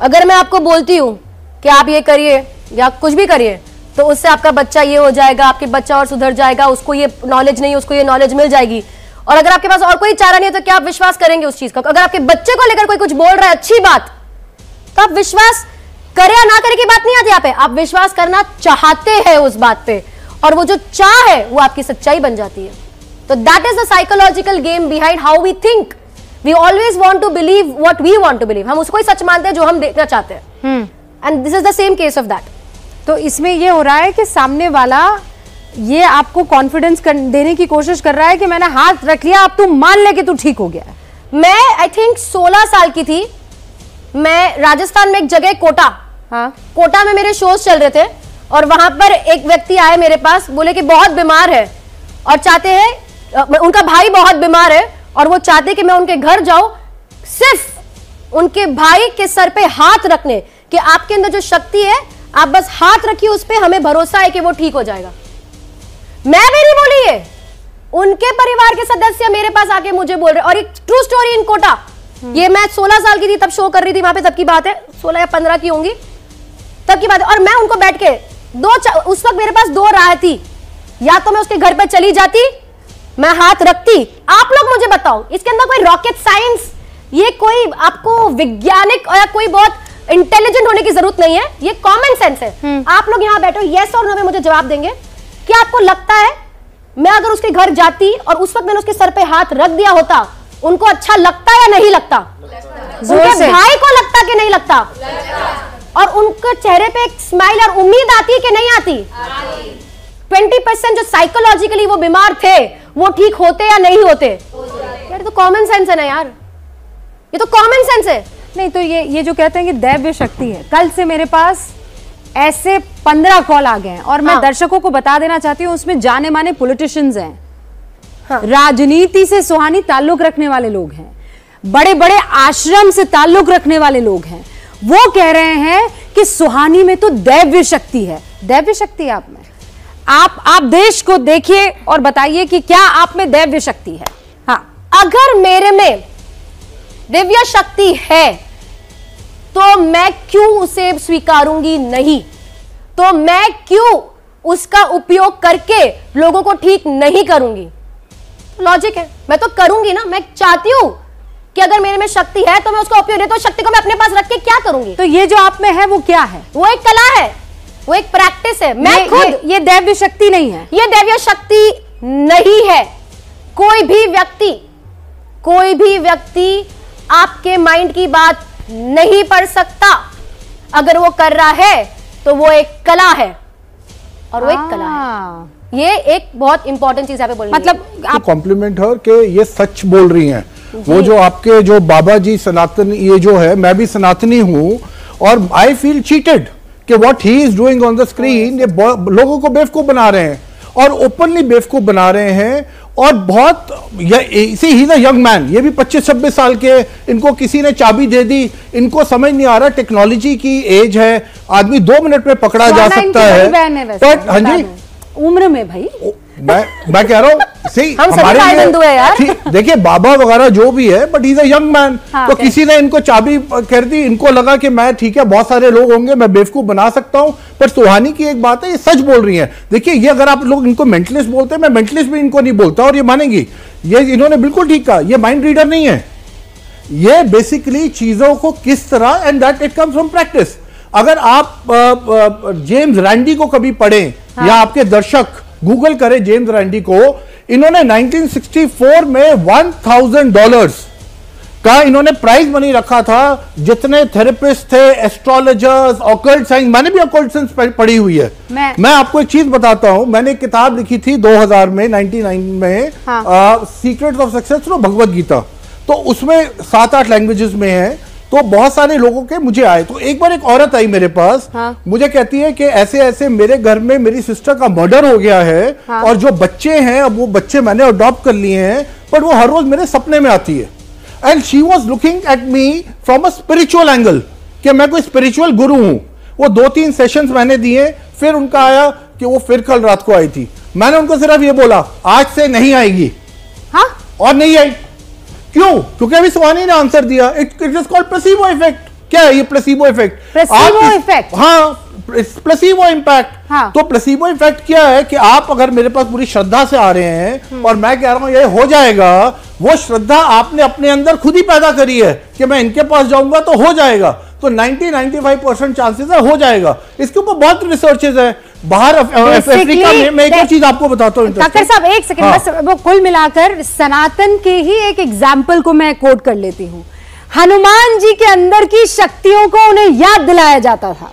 अगर मैं आपको बोलती हूँ कि आप ये करिए या कुछ भी करिए तो उससे आपका बच्चा ये हो जाएगा, आपके बच्चा और सुधर जाएगा, उसको ये नॉलेज नहीं, उसको ये नॉलेज मिल जाएगी, और अगर आपके पास और कोई चारा नहीं है तो क्या आप विश्वास करेंगे उस चीज का? अगर आपके बच्चे को लेकर कोई कुछ बोल रहा है अच्छी बात, तो आप विश्वास करे या ना करे की बात नहीं आती यहाँ पे, आप विश्वास करना चाहते हैं उस बात पे, और वो जो चाह है वो आपकी सच्चाई बन जाती है। तो that is the psychological game behind how we think. We always want to believe what we want to believe. हम उसको ही सच मानते हैं जो हम देखना चाहते हैं। And this is the same case of that. तो इसमें ये हो रहा है कि सामने वाला ये आपको कॉन्फिडेंस देने की कोशिश कर रहा है कि मैंने हाथ रख लिया, अब तू मान ले कि तू ठीक हो गया है। मैं आई थिंक 16 साल की थी, मैं राजस्थान में एक जगह कोटा, हाँ कोटा में मेरे शोज चल रहे थे और वहां पर एक व्यक्ति आए मेरे पास, बोले कि बहुत बीमार है और चाहते हैं, उनका भाई बहुत बीमार है और वो चाहते कि मैं उनके घर जाऊं, सिर्फ उनके भाई के सर पे हाथ रखने कि आपके अंदर जो शक्ति है आप बस हाथ रखिए उस पे, हमें भरोसा है कि वो ठीक हो जाएगा। मैं भी नहीं बोली है, उनके परिवार के सदस्य मेरे पास आके मुझे बोल रहे, और एक ट्रू स्टोरी इन कोटा, ये मैं 16 साल की थी तब शो कर रही थी वहां पे, तब की बात है, 16 या 15 की होंगी तब की बात है। और मैं उनको बैठ के उस वक्त मेरे पास 2 राह थी, या तो मैं उसके घर पे चली जाती, मैं हाथ रखती। आप लोग मुझे बताओ, इसके अंदर कोई रॉकेट साइंस, ये कोई आपको वैज्ञानिक या कोई बहुत इंटेलिजेंट होने की जरूरत नहीं है, ये कॉमन सेंस है। आप लोग यहाँ बैठो, यस और नो में मुझे जवाब देंगे। क्या आपको लगता है मैं अगर उसके घर जाती और उस वक्त मैंने उसके सर पे हाथ रख दिया होता, उनको अच्छा लगता या नहीं लगता? उनके भाई को लगता कि नहीं लगता? और उनके चेहरे पे एक स्माइल और उम्मीद आती है कि नहीं आती? 20% जो साइकोलॉजिकली वो बीमार थे वो ठीक होते या नहीं होते? यार तो कॉमन सेंस है ना यार, ये तो कॉमन सेंस है। नहीं तो ये जो कहते हैं कि दैव्य शक्ति है, कल से मेरे पास ऐसे 15 कॉल आ गए हैं और मैं दर्शकों को बता देना चाहती हूँ उसमें जाने माने पॉलिटिशियंस हैं, राजनीति से सुहानी ताल्लुक रखने वाले लोग हैं, बड़े बड़े आश्रम से ताल्लुक रखने वाले लोग हैं। वो कह रहे हैं कि सुहानी में तो दैव्य शक्ति है। दैव्य शक्ति आप में, आप देश को देखिए और बताइए कि क्या आप में दैव्य शक्ति है? हाँ, अगर मेरे में दिव्य शक्ति है तो मैं क्यों उसे स्वीकारूंगी नहीं? तो मैं क्यों उसका उपयोग करके लोगों को ठीक नहीं करूंगी? लॉजिक है, मैं तो करूंगी ना। मैं चाहती हूं कि अगर मेरे में शक्ति है तो मैं उसका उपयोग, तो शक्ति को मैं अपने पास रख के क्या करूंगी? तो ये जो आप में है वो क्या है? वो एक कला है, वो एक प्रैक्टिस है। मैं खुद ये दैव्य शक्ति नहीं है, ये दैव्य शक्ति नहीं है। कोई भी व्यक्ति आपके माइंड की बात नहीं पढ़ सकता। अगर वो कर रहा है तो वो एक कला है, और वो एक कला है। ये एक बहुत इंपॉर्टेंट चीज है बोलने, मतलब आप कॉम्प्लीमेंट हो कि ये सच बोल रही हैं। वो जो आपके जो बाबा जी सनातन, ये जो है, मैं भी सनातनी हूं और आई फील चीटेड कि what he is doing on the screen, ये लोगों को बेवकूफ बना रहे हैं और ओपनली बेवकूफ बना रहे हैं। और बहुत he is a young man, ये भी 25-26 साल के, इनको किसी ने चाबी दे दी, इनको समझ नहीं आ रहा टेक्नोलॉजी की एज है, आदमी 2 मिनट में पकड़ा जा सकता है। बट हाँ जी, उम्र में भाई मैं कह रहा हूँ सही, हमारे लिए देखिए बाबा वगैरह जो भी है, but is a young man. तो किसी ने इनको चाबी कर दी, इनको लगा कि मैं ठीक है, बहुत सारे लोग होंगे, मैं बेवकूफ बना सकता हूं। पर सुहानी की एक बात है, ये सच बोल रही है। देखिए ये अगर आप लोग इनको मेंटलिस्ट बोलते हैं, मैं मेंटलिस्ट भी इनको नहीं बोलता और ये मानेंगी, ये इन्होंने बिल्कुल ठीक कहा, ये माइंड रीडर नहीं है। ये बेसिकली चीजों को किस तरह, and that it comes from practice. अगर आप जेम्स रैंडी को कभी पढ़ें या आपके दर्शक गूगल करें जेम्स रैंडी को, इन्होंने 1964 में $1000 का इन्होंने प्राइज मनी रखा था। जितने थेरेपिस्ट थे, एस्ट्रोलॉजर्स, ऑकल्ट साइंस, मैंने भी ऑकल्ट साइंस पढ़ी हुई है। मैं आपको एक चीज बताता हूं, मैंने एक किताब लिखी थी 2000 में, 99 में, secrets of success, Bhagavad Gita. तो उसमें 7-8 लैंग्वेजेस में है। तो बहुत सारे लोगों के मुझे आए। तो एक बार एक औरत आई मेरे पास, मुझे कहती है कि ऐसे ऐसे मेरे घर में मेरी सिस्टर का मर्डर हो गया है, और जो बच्चे हैं, अब वो बच्चे मैंने अडॉप्ट कर लिए हैं, पर वो हर रोज मेरे सपने में आती है। And she was looking at me from a spiritual angle, कि मैं कोई स्पिरिचुअल गुरु हूं। वो 2-3 सेशंस मैंने दिए, फिर उनका आया कि वो फिर कल रात को आई थी। मैंने उनको सिर्फ ये बोला, आज से नहीं आएगी। और नहीं आई। क्यों? क्योंकि अभी सुहानी ने आंसर दिया, it is called placebo effect. क्या है ये प्लेसिबो इफेक्ट? प्लेसिबो इफेक्ट, हाँ, प्लेसिबो इम्पैक्ट। तो प्लेसिबो इफेक्ट क्या है कि आप अगर मेरे पास पूरी श्रद्धा से आ रहे हैं और मैं कह रहा हूं ये हो जाएगा, वो श्रद्धा आपने अपने अंदर खुद ही पैदा करी है कि मैं इनके पास जाऊंगा तो हो जाएगा। तो 90-95% चांसेस है हो जाएगा। इसके ऊपर बहुत रिसर्चेज है बाहर अफ्रीका में। मैं एक और चीज आपको बताता हूँ डॉक्टर साहब, एक सेकंड बस। वो कुल मिलाकर सनातन के ही एक एग्जाम्पल को मैं कोट कर लेती हूँ। हनुमान जी के अंदर की शक्तियों को उन्हें याद दिलाया जाता था।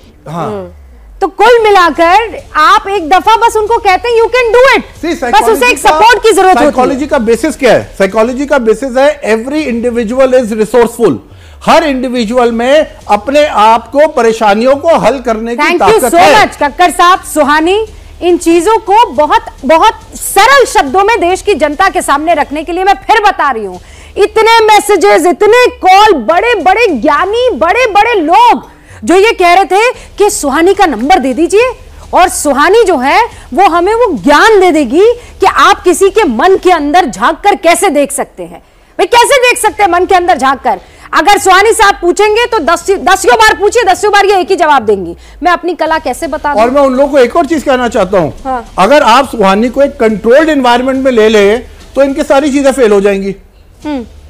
तो कुल मिलाकर आप एक दफा बस उनको कहते हैं यू कैन डू इट, बस उसे एक सपोर्ट की जरूरत होती है। साइकोलॉजी का बेसिस क्या है? साइकोलॉजी का बेसिस है every individual is resourceful. Her individual में अपने आप को, परेशानियों को हल करने की ताकत है। Thank you so much Kakkar साहब, सुहानी। इन चीजों को बहुत बहुत सरल शब्दों में देश की जनता के सामने रखने के लिए मैं फिर बता रही हूं। इतने मैसेजेस, इतने कॉल, बड़े बड़े ज्ञानी, बड़े बड़े लोग जो ये कह रहे थे कि सुहानी का नंबर दे दीजिए और सुहानी जो है वो हमें वो ज्ञान दे देगी कि आप किसी के मन के अंदर झांक कर कैसे देख सकते हैं। भाई कैसे देख सकते हैं मन के अंदर झांक कर? अगर सुहानी साहब पूछेंगे तो 10 बार पूछिए, 10 बार ये एक ही जवाब देंगी। मैं अपनी कला कैसे बता दूं? और मैं उन लोगों को एक और चीज कहना चाहता हूं, अगर आप सुहानी को एक कंट्रोल्ड एनवायरनमेंट में ले ले तो इनकी सारी चीजें फेल हो जाएंगी।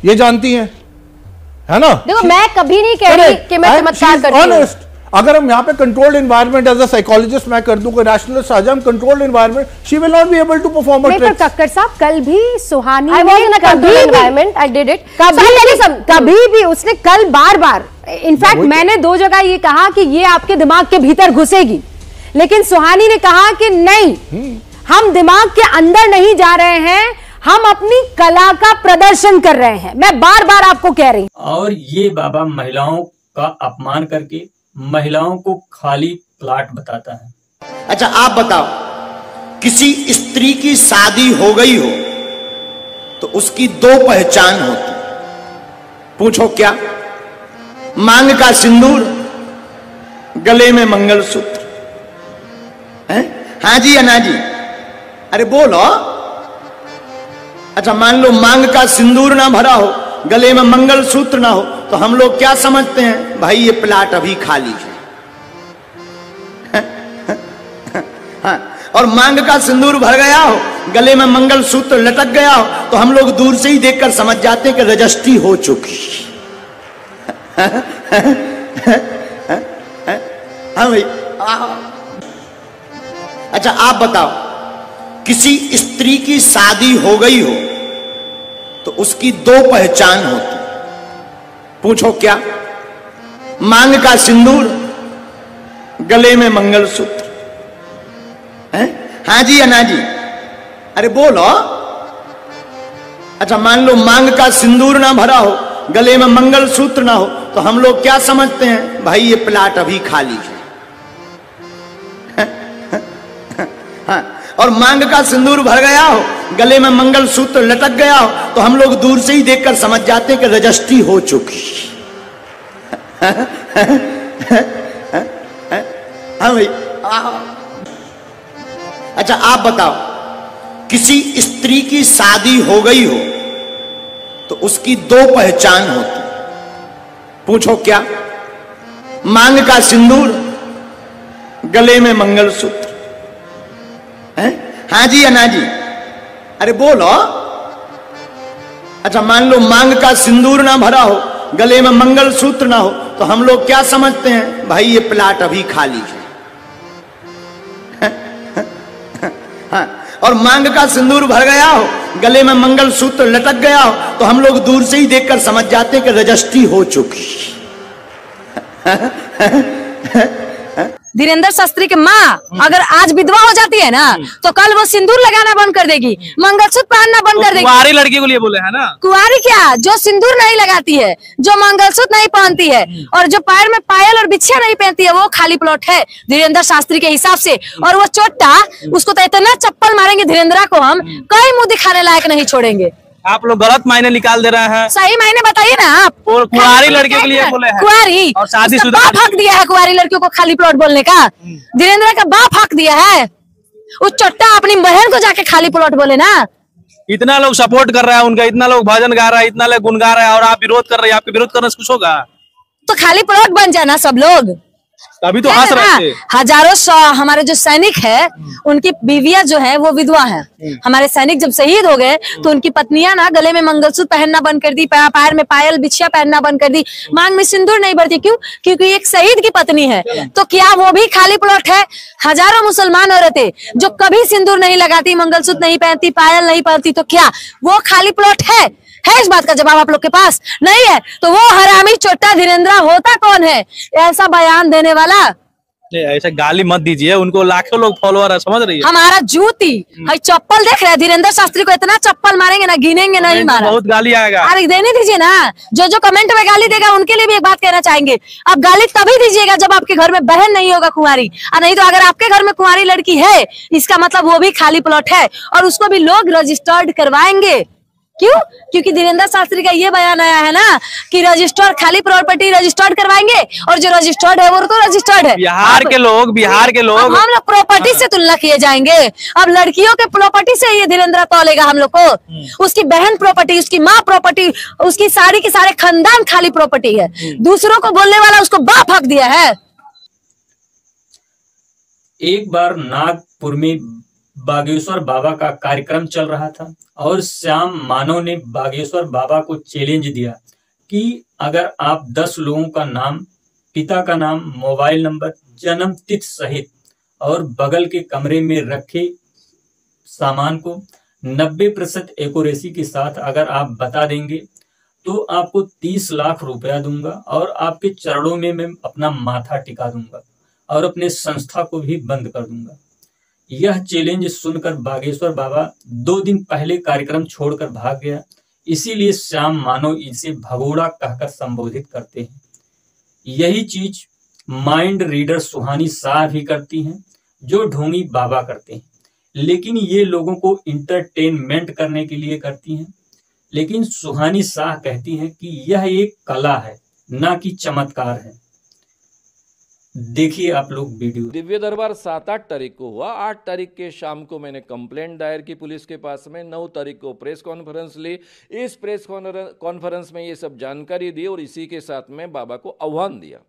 ये जानती हैं, है ना? देखो मैं कभी नहीं कह रही कि मैं चमत्कार करती हूं। अगर हम यहाँ पे controlled environment as a psychologist मैं कर दूं, कोई रैशनलिस्ट आ जाए, हम controlled environment, she will not be able to perform a trick. Kakkar साहब कल भी सुहानी कभी भी उसने कल बार बार, इनफैक्ट मैंने 2 जगह ये कहा कि ये आपके दिमाग के भीतर घुसेगी, लेकिन सुहानी ने कहा कि नहीं, हम दिमाग के अंदर नहीं जा रहे हैं, हम अपनी कला का प्रदर्शन कर रहे हैं। मैं बार बार आपको कह रही हूं। और ये बाबा महिलाओं का अपमान करके महिलाओं को खाली प्लाट बताता है। अच्छा आप बताओ, किसी स्त्री की शादी हो गई हो तो उसकी 2 पहचान होती, पूछो क्या? मांग का सिंदूर, गले में मंगलसूत्र है? हाँ जी या ना जी? अरे बोलो। अच्छा मान लो मांग का सिंदूर ना भरा हो, गले में मंगलसूत्र ना हो, तो हम लोग क्या समझते हैं? भाई ये प्लाट अभी खाली है। हाँ, और मांग का सिंदूर भर गया हो, गले में मंगलसूत्र लटक गया हो, तो हम लोग दूर से ही देखकर समझ जाते हैं कि रजिस्ट्री हो चुकी। हाँ भाई। अच्छा आप बताओ, किसी स्त्री की शादी हो गई हो तो उसकी 2 पहचान होती, पूछो क्या? मांग का सिंदूर, गले में मंगलसूत्र है? हाँ जी या ना जी? अरे बोलो। अच्छा मान लो मांग का सिंदूर ना भरा हो, गले में मंगलसूत्र ना हो, तो हम लोग क्या समझते हैं? भाई ये प्लाट अभी खाली है। हाँ, और मांग का सिंदूर भर गया हो, गले में मंगलसूत्र लटक गया हो, तो हम लोग दूर से ही देखकर समझ जाते हैं कि रजिस्ट्री हो चुकी। हाँ भाई। अच्छा आप बताओ, किसी स्त्री की शादी हो गई हो तो उसकी 2 पहचान होती, पूछो क्या? मांग का सिंदूर, गले में मंगलसूत्र है? हाँ जी या ना जी? अरे बोलो। अच्छा मान लो मांग का सिंदूर ना भरा हो, गले में मंगलसूत्र ना हो, तो हम लोग क्या समझते हैं? भाई ये प्लाट अभी खाली है। हाँ, और मांग का सिंदूर भर गया हो, गले में मंगलसूत्र लटक गया हो, तो हम लोग दूर से ही देखकर समझ जाते हैं कि रजिस्ट्री हो चुकी। धीरेंद्र शास्त्री की माँ अगर आज विधवा हो जाती है ना, तो कल वो सिंदूर लगाना बंद कर देगी, मंगलसूत्र पहनना बंद कर देगी। कुंवारी लड़की को लिए बोले है ना? कुंवारी क्या, जो सिंदूर नहीं लगाती है, जो मंगलसूत्र नहीं पहनती है, और जो पैर में पायल और बिछिया नहीं पहनती है, वो खाली प्लॉट है धीरेंद्र शास्त्री के हिसाब से। और वो चोटा, उसको तो इतना चप्पल मारेंगे धीरेंद्रा को, हम कहीं मुंह दिखाने लायक नहीं छोड़ेंगे। आप लोग गलत मायने निकाल दे रहे हैं। सही मायने बताइए ना आप। कुंवारी लड़कियों के लिए बोले हैं। कुंवारी और शादीशुदा बाप हक दिया है कुंवारी लड़कियों को खाली प्लॉट बोलने का, धीरेंद्र का बाप हक दिया है। उस चट्टा अपनी बहन को जाके खाली प्लॉट बोले ना। इतना लोग सपोर्ट कर रहा है उनका, इतना लोग भजन गा रहा है, इतना लोग गुन गा रहा है, और आप विरोध कर रहे हैं। आपके विरोध करने से कुछ होगा? तो खाली प्लॉट बन जाना सब लोग। अभी तो हंस रहे थे। हजारों हमारे जो सैनिक है, उनकी बीवियां जो है वो विधवा है। हमारे सैनिक जब शहीद हो गए तो उनकी पत्नियां ना गले में मंगलसूत्र पहनना बंद कर दी, पैर में पायल बिछिया पहनना बंद कर दी, मांग में सिंदूर नहीं भरती। क्यों? क्योंकि एक शहीद की पत्नी है। तो क्या वो भी खाली प्लॉट है? हजारों मुसलमान औरतें जो कभी सिंदूर नहीं लगाती, मंगलसूत्र नहीं पहनती, पायल नहीं पहनती, तो क्या वो खाली प्लॉट है? इस बात का जवाब आप लोग के पास नहीं है? तो वो हरामी चोटा धीरेंद्र होता कौन है ऐसा बयान देने वाला? ऐसा गाली मत दीजिए, उनको लाखों लोग फॉलोअर है, समझ रही है? हमारा जूती है चप्पल देख रहे हैं, धीरेंद्र शास्त्री को इतना चप्पल मारेंगे ना, गिनेंगे नहीं मारा। बहुत गाली आएगा। अरे देने दीजिए ना, जो कमेंट में गाली देगा उनके लिए भी एक बात कहना चाहेंगे, आप गाली तभी दीजिएगा जब आपके घर में बहन नहीं होगा कुंवारी, और नहीं तो अगर आपके घर में कुंवारी लड़की है, इसका मतलब वो भी खाली प्लॉट है, और उसको भी लोग रजिस्टर्ड करवाएंगे। क्यों? क्योंकि धीरेंद्र शास्त्री का ये बयान आया है ना कि रजिस्टर्ड खाली प्रॉपर्टी रजिस्टर्ड करवाएंगे, और जो रजिस्टर्ड है वो तो रजिस्टर्ड है। बिहार के लोग हम लोग प्रॉपर्टी से तुलना किए जाएंगे। अब लड़कियों के प्रॉपर्टी से ये धीरेंद्र तौलेगा हम लोग को। उसकी बहन प्रॉपर्टी, उसकी माँ प्रॉपर्टी, उसकी सारी के सारे खानदान खाली प्रॉपर्टी है। दूसरों को बोलने वाला उसको बाप हक दिया है। एक बार नागपुर में बागेश्वर बाबा का कार्यक्रम चल रहा था, और श्याम मानव ने बागेश्वर बाबा को चैलेंज दिया कि अगर आप 10 लोगों का नाम पिता का नाम, मोबाइल नंबर, जन्म तिथि सहित और बगल के कमरे में रखे सामान को 90% एक्यूरेसी के साथ अगर आप बता देंगे तो आपको 30 लाख रुपया दूंगा और आपके चरणों में मैं अपना माथा टिका दूंगा और अपने संस्था को भी बंद कर दूंगा। यह चैलेंज सुनकर बागेश्वर बाबा 2 दिन पहले कार्यक्रम छोड़कर भाग गया। इसीलिए श्याम मानव इसे भगोड़ा कहकर संबोधित करते हैं। यही चीज माइंड रीडर सुहानी शाह भी करती हैं, जो ढोंगी बाबा करते हैं, लेकिन ये लोगों को इंटरटेनमेंट करने के लिए करती हैं। लेकिन सुहानी शाह कहती हैं कि यह एक कला है, ना कि चमत्कार है। देखिए आप लोग वीडियो। दिव्य दरबार 7-8 तारीख को हुआ। 8 तारीख के शाम को मैंने कंप्लेंट दायर की पुलिस के पास में। 9 तारीख को प्रेस कॉन्फ्रेंस ली। इस प्रेस कॉन्फ्रेंस में ये सब जानकारी दी और इसी के साथ में बाबा को आह्वान दिया।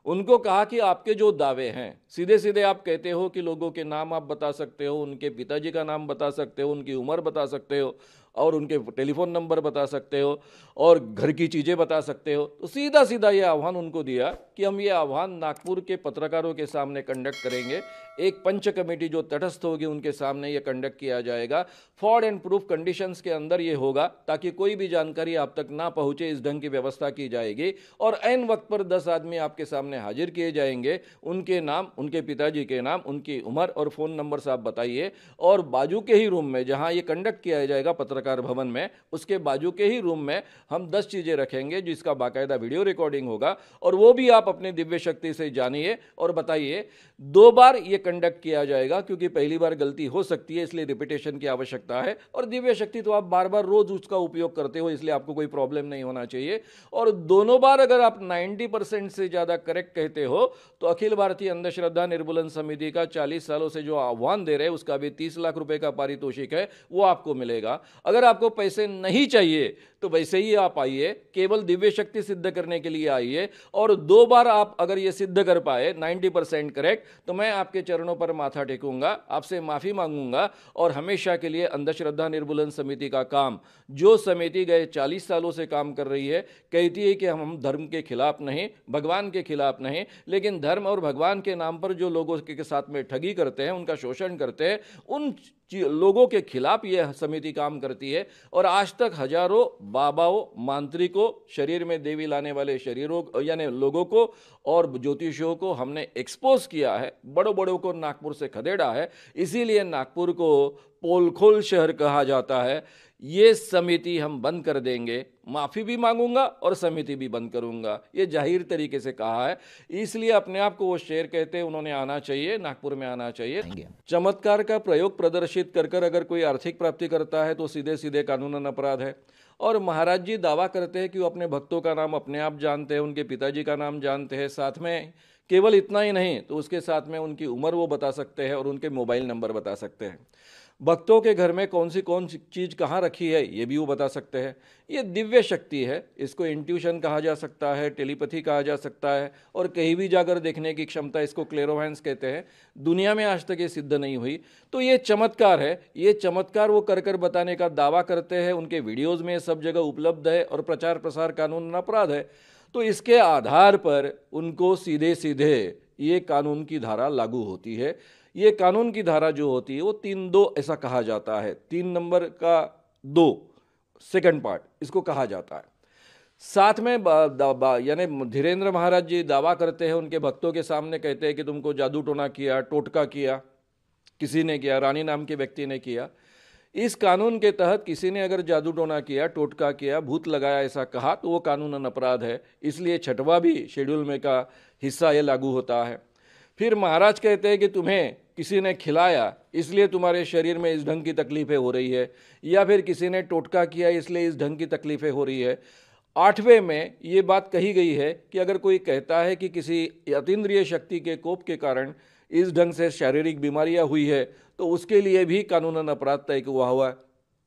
उनको कहा कि आपके जो दावे हैं, सीधे सीधे आप कहते हो कि लोगों के नाम आप बता सकते हो, उनके पिताजी का नाम बता सकते हो, उनकी उम्र बता सकते हो और उनके टेलीफोन नंबर बता सकते हो और घर की चीज़ें बता सकते हो। तो सीधा सीधा ये आह्वान उनको दिया कि हम ये आह्वान नागपुर के पत्रकारों के सामने कंडक्ट करेंगे। एक पंच कमेटी जो तटस्थ होगी उनके सामने ये कंडक्ट किया जाएगा। फॉर एंड प्रूफ कंडीशंस के अंदर ये होगा ताकि कोई भी जानकारी आप तक ना पहुँचे, इस ढंग की व्यवस्था की जाएगी। और ऐन वक्त पर 10 आदमी आपके सामने हाजिर किए जाएंगे। उनके नाम, उनके पिताजी के नाम, उनकी उम्र और फ़ोन नंबर से आप बताइए। और बाजू के ही रूम में जहाँ ये कंडक्ट किया जाएगा पत्रकार भवन में, उसके बाजू के ही रूम में हम 10 चीज़ें रखेंगे जिसका बाकायदा वीडियो रिकॉर्डिंग होगा और वो भी आप अपने दिव्य शक्ति से जानिए और बताइए। 2 बार ये कंडक्ट किया जाएगा क्योंकि पहली बार गलती हो सकती है, इसलिए रिपीटेशन की आवश्यकता है। और दिव्य शक्ति तो आप बार बार रोज उसका उपयोग करते हो, इसलिए आपको कोई प्रॉब्लम नहीं होना चाहिए। और दोनों बार अगर आप 90% से ज़्यादा करेक्ट कहते हो तो अखिल भारतीय अंधश्रद्धा निर्मूलन समिति का 40 सालों से जो आह्वान दे रहे हैं उसका भी 30 लाख रुपए का पारितोषिक है, वो आपको मिलेगा। अगर आपको पैसे नहीं चाहिए तो वैसे ही आप आइए, केवल दिव्य शक्ति सिद्ध करने के लिए आइए। और 2 बार आप अगर ये सिद्ध कर पाए 90% करेक्ट, तो मैं आपके चरणों पर माथा टेकूंगा, आपसे माफ़ी मांगूंगा और हमेशा के लिए अंधश्रद्धा निर्मूलन समिति का काम, जो समिति गए 40 सालों से काम कर रही है, कहती है कि हम धर्म के खिलाफ नहीं, भगवान के खिलाफ नहीं, लेकिन धर्म और भगवान के नाम पर जो लोगों के साथ में ठगी करते हैं, उनका शोषण करते हैं, उन लोगों के खिलाफ यह समिति काम करती है। और आज तक हजारों बाबाओं, मांत्रिकों, शरीर में देवी लाने वाले शरीरों यानी लोगों को और ज्योतिषियों को हमने एक्सपोज किया है, बड़ों बड़ों को नागपुर से खदेड़ा है। इसीलिए नागपुर को पोलखोल शहर कहा जाता है। ये समिति हम बंद कर देंगे, माफ़ी भी मांगूंगा और समिति भी बंद करूंगा, ये जाहिर तरीके से कहा है। इसलिए अपने आप को वो शेर कहते हैं, उन्होंने आना चाहिए, नागपुर में आना चाहिए। चमत्कार का प्रयोग प्रदर्शित कर कर अगर कोई आर्थिक प्राप्ति करता है तो सीधे सीधे कानूनन अपराध है। और महाराज जी दावा करते हैं कि वो अपने भक्तों का नाम अपने आप जानते हैं, उनके पिताजी का नाम जानते हैं, साथ में केवल इतना ही नहीं तो उसके साथ में उनकी उम्र वो बता सकते हैं और उनके मोबाइल नंबर बता सकते हैं। भक्तों के घर में कौन सी चीज़ कहाँ रखी है ये भी वो बता सकते हैं। ये दिव्य शक्ति है, इसको इंट्यूशन कहा जा सकता है, टेलीपैथी कहा जा सकता है और कहीं भी जाकर देखने की क्षमता, इसको क्लेरोवैंस कहते हैं। दुनिया में आज तक ये सिद्ध नहीं हुई, तो ये चमत्कार है। ये चमत्कार वो कर कर बताने का दावा करते हैं, उनके वीडियोज़ में सब जगह उपलब्ध है और प्रचार प्रसार कानून अपराध है। तो इसके आधार पर उनको सीधे सीधे ये कानून की धारा लागू होती है। ये कानून की धारा जो होती है वो 3(2) ऐसा कहा जाता है, 3 नंबर का 2 सेकंड पार्ट इसको कहा जाता है। साथ में यानी धीरेन्द्र महाराज जी दावा करते हैं, उनके भक्तों के सामने कहते हैं कि तुमको जादू टोना किया, टोटका किया, किसी ने किया, रानी नाम के व्यक्ति ने किया। इस कानून के तहत किसी ने अगर जादू टोना किया, टोटका किया, भूत लगाया ऐसा कहा तो वो कानूनन अपराध है। इसलिए 6वां भी शेड्यूल में का हिस्सा ये लागू होता है। फिर महाराज कहते हैं कि तुम्हें किसी ने खिलाया इसलिए तुम्हारे शरीर में इस ढंग की तकलीफ़ें हो रही है, या फिर किसी ने टोटका किया इसलिए इस ढंग की तकलीफ़ें हो रही है। 8वें में ये बात कही गई है कि अगर कोई कहता है कि किसी अतीन्द्रिय शक्ति के कोप के कारण इस ढंग से शारीरिक बीमारियां हुई है तो उसके लिए भी कानूनन अपराध तय हुआ है।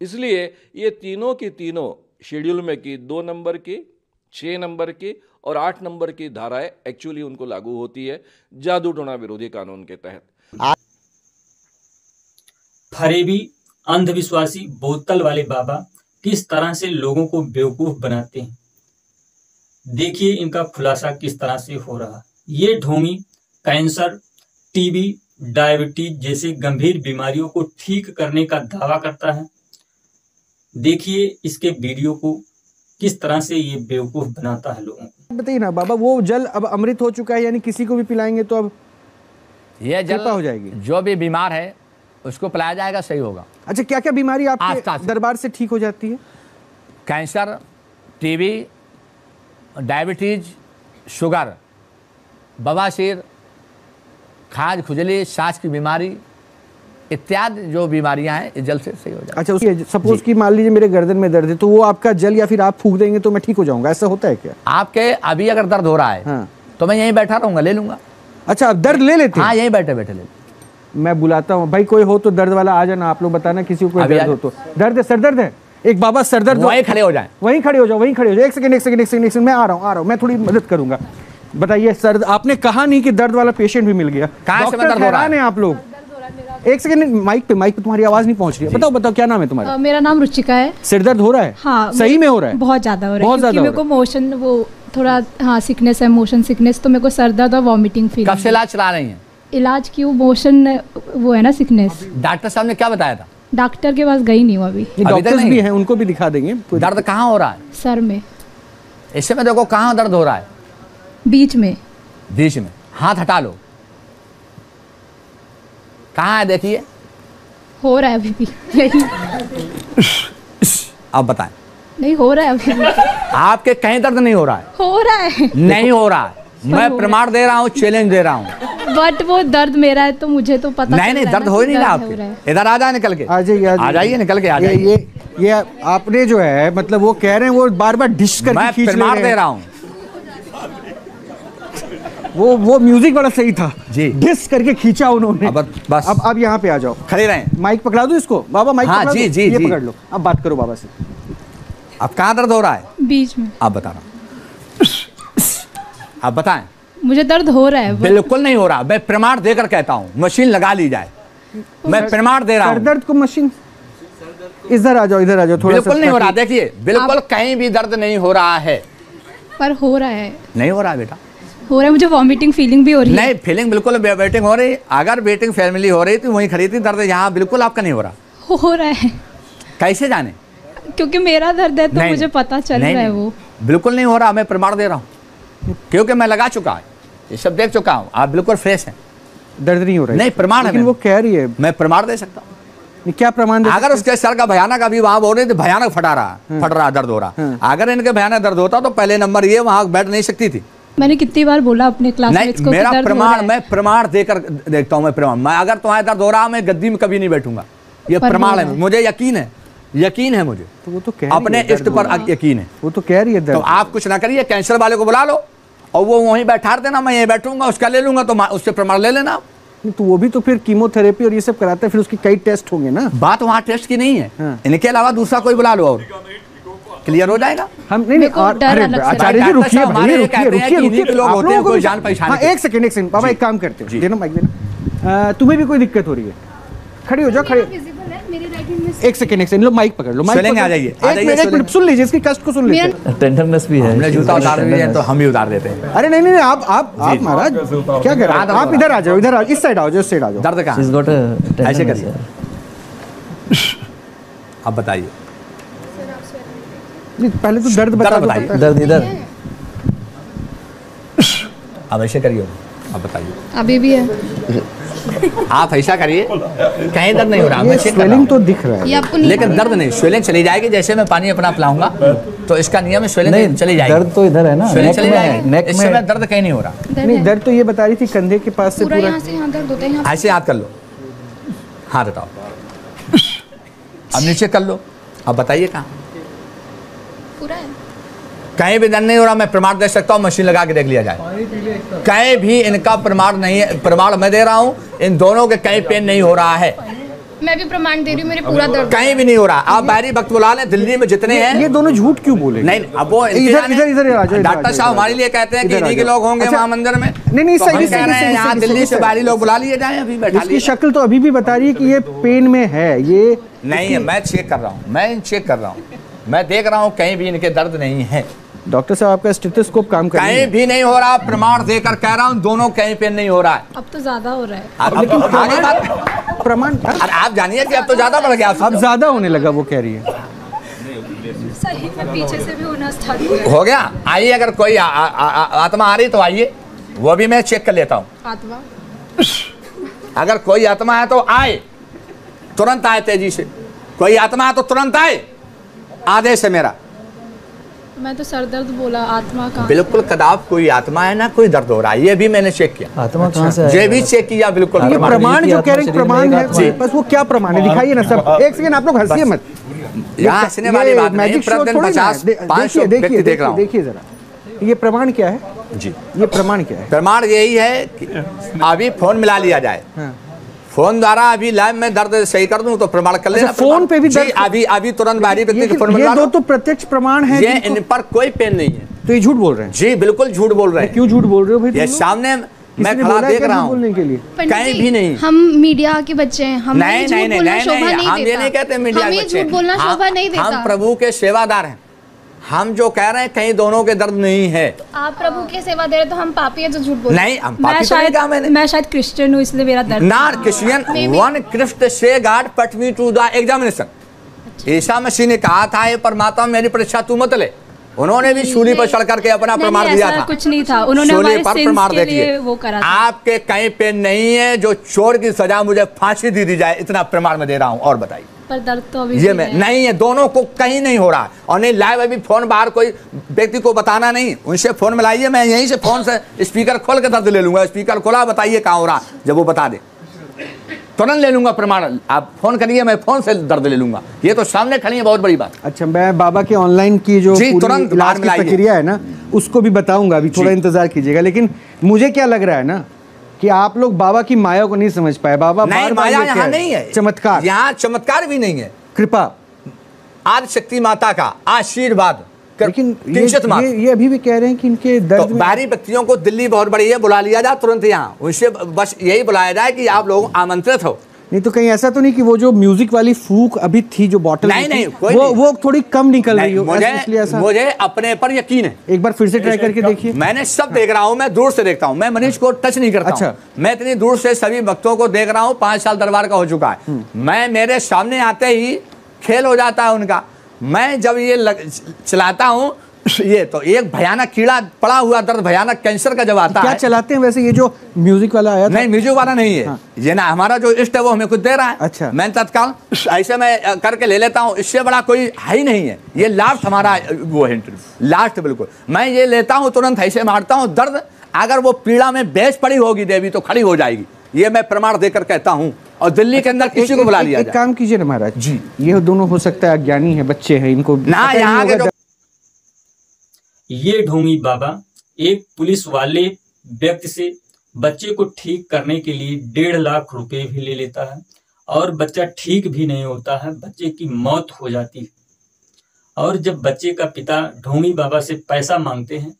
इसलिए ये तीनों की तीनों शेड्यूल में की 2 नंबर की, 6 नंबर की और 8 नंबर की धाराएं एक्चुअली उनको लागू होती है जादू टोना विरोधी कानून के तहत। फरेबी अंधविश्वासी बोतल वाले बाबा किस तरह से लोगों को बेवकूफ बनाते हैं। देखिए इनका खुलासा किस तरह से हो रहा। ये ढोंगी कैंसर, टीबी, डायबिटीज जैसे गंभीर बीमारियों को ठीक करने का दावा करता है। देखिए इसके वीडियो को किस तरह से ये बेवकूफ बनाता है लोगों को। बताइए ना बाबा, वो जल अब अमृत हो चुका है, यानी किसी को भी पिलाएंगे तो अब ये जल कृपा हो जाएगी। जो भी बीमार है उसको पिलाया जाएगा, सही होगा। अच्छा, क्या क्या बीमारी आपके दरबार से ठीक हो जाती है? कैंसर, टीबी, डायबिटीज, शुगर, बवासीर, खाज खुजली, सांस की बीमारी इत्यादि जो बीमारियां हैं इस जल से सही हो जाए। अच्छा, उसकी सपोज कि मान लीजिए मेरे गर्दन में दर्द है तो वो आपका जल या फिर आप फूंक देंगे तो मैं ठीक हो जाऊंगा, ऐसा होता है क्या? आपके अभी अगर दर्द हो रहा है हाँ। तो मैं यहीं बैठा रहूंगा, ले लूंगा। अच्छा, आप दर्द ले लेते हैं? हाँ, यहीं बैठे बैठे ले। मैं बुलाता हूँ भाई, कोई हो तो दर्द वाला आ जाना, आप लोग बताना किसी को कोई दर्द हो तो। दर्द है, सर दर्द है, एक बाबा सर दर्द, वहीं खड़े हो जाए, वहीं खड़े हो जाओ, वहीं खड़े हो जाओ। एक सेकंड, मैं आ रहा हूँ, मैं थोड़ी मदद करूंगा। बताइए सर, आपने कहा नहीं कि दर्द वाला पेशेंट भी मिल गया, डॉक्टर हैरान है आप लोग। एक सेकंड, माइक पे तुम्हारी आवाज नहीं पहुंच रही है। बताओ क्या नाम है तुम्हारा? मेरा नाम रुचिका है। सिर दर्द हो रहा है? हाँ, सही में हो रहा है? बहुत ज्यादा हो रहा है, बहुत ज्यादा। मेरे को मोशन वो थोड़ा हाँ सिकनेस है, मोशन सिकनेस, तो मेरे को सर दर्द और वॉमिटिंग फील। कब से इलाज चला रही हैं? इलाज क्यों, मोशन वो है ना सिकनेस। डॉक्टर साहब ने क्या बताया था? डॉक्टर के पास गई नहीं हूँ अभी। डॉक्टर्स भी हैं, उनको भी दिखा देंगे। दर्द कहाँ हो रहा है? सर में। इससे में देखो कहाँ दर्द हो रहा है? बीच में। बीच में। हाथ हटा लो, कहाँ है देखिए। हो रहा है अभी भी यही। अब बताएं। नहीं हो रहा है अभी। आपके कहीं दर्द नहीं हो रहा है? हो रहा है। नहीं हो रहा है, मैं प्रमाण दे रहा हूँ, चैलेंज दे रहा हूँ। बट वो दर्द मेरा है तो मुझे तो पता नहीं दर्द हो ही नहीं रहा आपके। इधर आ जाए, निकल के आ जाइए, निकल के आ जाइए। ये आपने जो है मतलब वो कह रहे हैं, वो बार बार डिश करके खींच ले रहे हैं। मैं प्रमाण दे रहा हूँ। वो म्यूजिक बड़ा सही था जी, डिस करके खींचा उन्होंने। बस अब यहाँ पे आ जाओ, खड़े रहें। माइक पकड़ा दो इसको बाबा, माइक पकड़ा दो। ये पकड़ लो, अब बात करो बाबा से। अब कहाँ दर्द हो रहा है? बीच में। आप बता रहा, आप बताएं। मुझे दर्द हो रहा है। बिल्कुल नहीं हो रहा, मैं प्रमाण देकर कहता हूँ, मशीन लगा ली जाए, मैं प्रमाण दे रहा हूँ। दर्द को मशीन, इधर आ जाओ, इधर आ जाओ थोड़ा। बिल्कुल नहीं हो रहा, देखिए बिल्कुल कहीं भी दर्द नहीं हो रहा है। पर हो रहा है। नहीं हो रहा है बेटा, हो रहा है। मुझे वॉमिटिंग फीलिंग भी हो रही है। नहीं, फीलिंग बिल्कुल वेटिंग हो रही। अगर वेटिंग फैमिली हो रही तो वहीं खड़ी थी, दर्द यहाँ बिल्कुल आपका नहीं हो रहा। हो रहा है। कैसे जाने? क्योंकि मेरा दर्द है तो मुझे पता चल रहा है। वो बिल्कुल नहीं हो रहा, मैं प्रमाण दे रहा हूँ, क्योंकि मैं लगा चुका है, ये सब देख चुका हूँ। आप बिल्कुल फ्रेश हैं, दर्द नहीं हो रहा है। नहीं, प्रमाण है। लेकिन वो कह रही है, मैं प्रमाण दे सकता हूँ। क्या प्रमाण? अगर उसके सर का भयानक, अभी वहां बोल रहे थे भयानक फट रहा दर्द हो रहा, अगर इनके भयानक दर्द होता तो पहले नंबर ये वहां बैठ नहीं सकती थी। मैंने कितनी बार बोला अपने क्लासमेट्स को, मेरा प्रमाण, मैं प्रमाण देकर देखता हूँ। मैं प्रमाण, मैं अगर तुम्हारे दर्द हो रहा, मैं गद्दी में कभी नहीं बैठूंगा, ये प्रमाण है, मुझे यकीन है, यकीन है मुझे। तो वो तो कह अपने इष्ट पर यकीन है, वो तो कह रही है। तो आप कुछ ना करिए, कैंसर वाले को बुला लो और वो वहीं बैठा देना, मैं यहीं बैठूंगा, उसका ले लूंगा, तो उससे प्रमाण ले लेना। तो वो भी तो फिर कीमोथेरेपी और ये सब कराता है, फिर उसके कई टेस्ट होंगे ना। बात वहाँ टेस्ट की नहीं है, इनके अलावा दूसरा कोई बुला लो और क्लियर हो जाएगा। हम नहीं आचार्य जी रुकिए, लोग होते हैं कोई जान पहचान। एक सेकंड बाबा, एक काम करते हो, देना माइक देना। तुम्हें भी कोई दिक्कत हो रही है? खड़ी हो जाओ, खड़े। एक सेकंड लो, माइक पकड़ लो, माइक आ जाइए। एक मिनट सुन लीजिए, इसकी कष्ट को सुन लीजिए। टेंडरनेस भी है, हमने जूता उतार दिया तो हम ही उतार देते हैं। अरे नहीं, आप महाराज क्या कर रहे हैं? आप इधर आ जाओ, इधर इस साइड आओ, इस साइड आ जाओ। दर्द कहाँ? ऐसे करिए, अब बताइए। पहले तो दर्द बताइए। दर्द इधर, अब ऐसे करिए, अब बताइए। अभी भी है। आप ऐसा करिए, कहीं दर्द नहीं हो रहा, मैं स्वेलिंग तो दिख रहा है, लेकिन दर्द नहीं। स्वेलिंग चली जाएगी, जैसे मैं पानी अपना पिलाऊंगा तो इसका नियम है, स्वेलिंग चली जाएगी। दर्द तो इधर है ना, स्वेलिंग चली जाएगी, इस समय दर्द कहीं नहीं हो रहा। नहीं, दर्द तो ये बता रही थी कंधे के पास से पूरा यहाँ से यहाँ दर्द होता है। ऐसे हाथ कर लो, हाथ हटाओ, अब नीचे कर लो, अब बताइए कहाँ? पूरा है। कहीं भी दर्द नहीं हो रहा, मैं प्रमाण दे सकता हूँ, मशीन लगा के देख लिया जाए। कहीं भी इनका प्रमाण नहीं है, प्रमाण मैं दे रहा हूँ, इन दोनों के कहीं पेन नहीं हो रहा है। मैं भी प्रमाण दे रही हूँ, मेरे पूरा दर्द कहीं भी नहीं हो रहा। आप बाहरी वक्त बुला लें, दिल्ली में जितने हैं। ये दोनों झूठ क्यों बोले? नहीं, अब वो इधर डॉक्टर साहब हमारे लिए कहते हैं कि इन्हीं के लोग होंगे वहाँ मंदिर में। नहीं, सही कह रहे हैं, यहाँ दिल्ली से बाहरी लोग बुला लिए जाए, अभी बैठा इसकी शक्ल तो अभी भी बता रही है कि ये पेन में है। ये नहीं है, मैं चेक कर रहा हूँ, मैं चेक कर रहा हूँ, मैं देख रहा हूँ, कहीं भी इनके दर्द नहीं है। डॉक्टर साहब आपका स्टेथोस्कोप काम कर कहीं भी नहीं हो रहा, प्रमाण देकर कह रहा हूँ, दोनों कहीं पे नहीं हो रहा है। अब तो ज्यादा हो रहा है। प्रमाण आप जानिए कि अब तो ज्यादा बढ़ गया, अब ज्यादा होने लगा, वो कह रही है। सही में पीछे से भी होना स्टार्ट हो गया। आइए, अगर कोई आत्मा आ रही तो आइए, वो भी मैं चेक कर लेता हूँ। आत्मा, अगर कोई आत्मा है तो आए, तुरंत आए, तेजी से। कोई आत्मा है तो तुरंत आए, आदेश है मेरा। मैं तो सर दर्द बोला, आत्मा का बिल्कुल कदाप कोई आत्मा है ना, कोई दर्द हो रहा है, ये भी मैंने चेक किया। आत्मा कहाँ से ये भी चेक किया, बिल्कुल। ये प्रमाण जो कह रहे हैं प्रमाण है, बस वो क्या प्रमाण है दिखाइए ना सब। एक सेकंड, आप लोग हंसिए मत, यहाँ हंसने वाली बात नहीं। मैजिक शो थोड़ी ना। देखिए जरा, ये प्रमाण क्या है जी? ये प्रमाण क्या है? प्रमाण यही है कि अभी फोन मिला लिया जाए, फोन द्वारा अभी लाइव में दर्द सही कर दूं तो प्रमाण कर लेना। फोन पे भी दर्द अभी तुरंत बाहरी व्यक्ति के फोन में ये दो तो प्रत्यक्ष प्रमाण है। ये इन पर कोई पेन नहीं है, तो ये झूठ बोल रहे हैं। जी बिल्कुल झूठ बोल रहे हैं। क्यों झूठ बोल रहे हो भाई? ये सामने मैं खड़ा देख रहा हूँ, बोलने के लिए कहीं भी नहीं। हम मीडिया के बच्चे हैं, हमें नहीं, झूठ बोलना शोभा नहीं देता। हम ये नहीं कहते मीडिया के बच्चे, झूठ बोलना शोभा नहीं देता। हम प्रभु के सेवादार हैं। हम जो कह रहे हैं कहीं दोनों के दर्द नहीं है। आप प्रभु की सेवा दे रहे तो हम पापी हैं जो झूठ बोल रहे हैं। नहीं, हम पापी तो नहीं कहा मैंने। मैं शायद क्रिश्चियन हूँ इसलिए मेरा दर्द। नॉट क्रिश्चियन, वन क्रिस्ट से गॉड पट मी to the examination. Isa Masih ने कहा था, ये परमात्मा मेरी परीक्षा तू मत ले। उन्होंने भी सूली पर चढ़ करके अपना प्रमाण दिया था। कुछ नहीं था, उन्होंने हमारे सिंस के लिए वो करा था। आपके कहीं पे नहीं है जो चोर की सजा मुझे फांसी दी जाए, इतना प्रमाण में दे रहा हूँ। और बताइए, पर दर्द तो अभी ये मैं नहीं है, दोनों को कहीं नहीं हो रहा है। और नहीं लाइव अभी फोन बाहर कोई व्यक्ति को बताना नहीं, उनसे फोन मिलाइए, मैं यहीं से फोन से स्पीकर खोल के दर्द ले लूंगा। स्पीकर खोला, बताइए कहाँ हो रहा, जब वो बता दे तुरंत ले लूंगा प्रमाण। आप फोन करिए, मैं फोन से दर्द ले लूंगा। ये तो सामने खड़ी है, बहुत बड़ी बात। अच्छा, मैं बाबा के ऑनलाइन की जो तुरंत इलाज की प्रक्रिया है ना, उसको भी बताऊंगा, अभी थोड़ा इंतजार कीजिएगा। लेकिन मुझे क्या लग रहा है ना कि आप लोग बाबा की माया को नहीं समझ पाए। बाबा नहीं, माया यहाँ नहीं है, चमत्कार यहाँ चमत्कार भी नहीं है, कृपा, आदि शक्ति माता का आशीर्वाद। लेकिन ये अभी भी कह रहे हैं कि इनके दर्द में बाहरी व्यक्तियों को दिल्ली बहुत बड़ी है, बुला लिया जाए तुरंत यहाँ। उनसे बस यही बुलाया जाए कि आप लोग आमंत्रित हो। नहीं तो कहीं ऐसा तो नहीं कि वो जो म्यूजिक वाली फूक अभी थी, जो बॉटल नहीं, वो थोड़ी कम निकल रही हो? मुझे अपने पर यकीन है। एक बार फिर से ट्राई करके देखिए। मैंने सब देख रहा हूँ, मैं दूर से देखता हूँ, मैं मरीज को टच नहीं करता। अच्छा, मैं इतनी दूर से सभी भक्तों को देख रहा हूँ। 5 साल दरबार का हो चुका है। मैं मेरे सामने आते ही खेल हो जाता है उनका। मैं जब ये चलाता हूँ, ये तो एक भयानक कीड़ा पड़ा हुआ दर्द, भयानक कैंसर का जब आता है। क्या चलाते हैं वैसे? ये जो म्यूजिक वाला आया था? नहीं, म्यूजिक वाला नहीं है। हाँ। ये ना हमारा जो इष्ट है वो हमें कुछ दे रहा है। अच्छा, मैं तत्काल ऐसे मैं करके ले लेता हूँ। इससे बड़ा कोई है ही नहीं है। ये लास्ट हमारा वो है, लास्ट बिल्कुल। मैं ये लेता हूँ, तुरंत ऐसे मारता हूँ। दर्द अगर वो पीड़ा में बेच पड़ी होगी देवी तो खड़ी हो जाएगी। ये मैं प्रमाण देकर कहता हूँ। और दिल्ली के अंदर किसी को बुला लिया जाए। एक काम कीजिए ना महाराज जी, ये दोनों हो सकता है अज्ञानी है, बच्चे हैं, इनको ना यहाँ के ये ढोंगी बाबा एक पुलिस वाले व्यक्ति से बच्चे को ठीक करने के लिए 1.5 लाख रुपए भी ले लेता है और बच्चा ठीक भी नहीं होता है, बच्चे की मौत हो जाती है। और जब बच्चे का पिता ढोंगी बाबा से पैसा मांगते हैं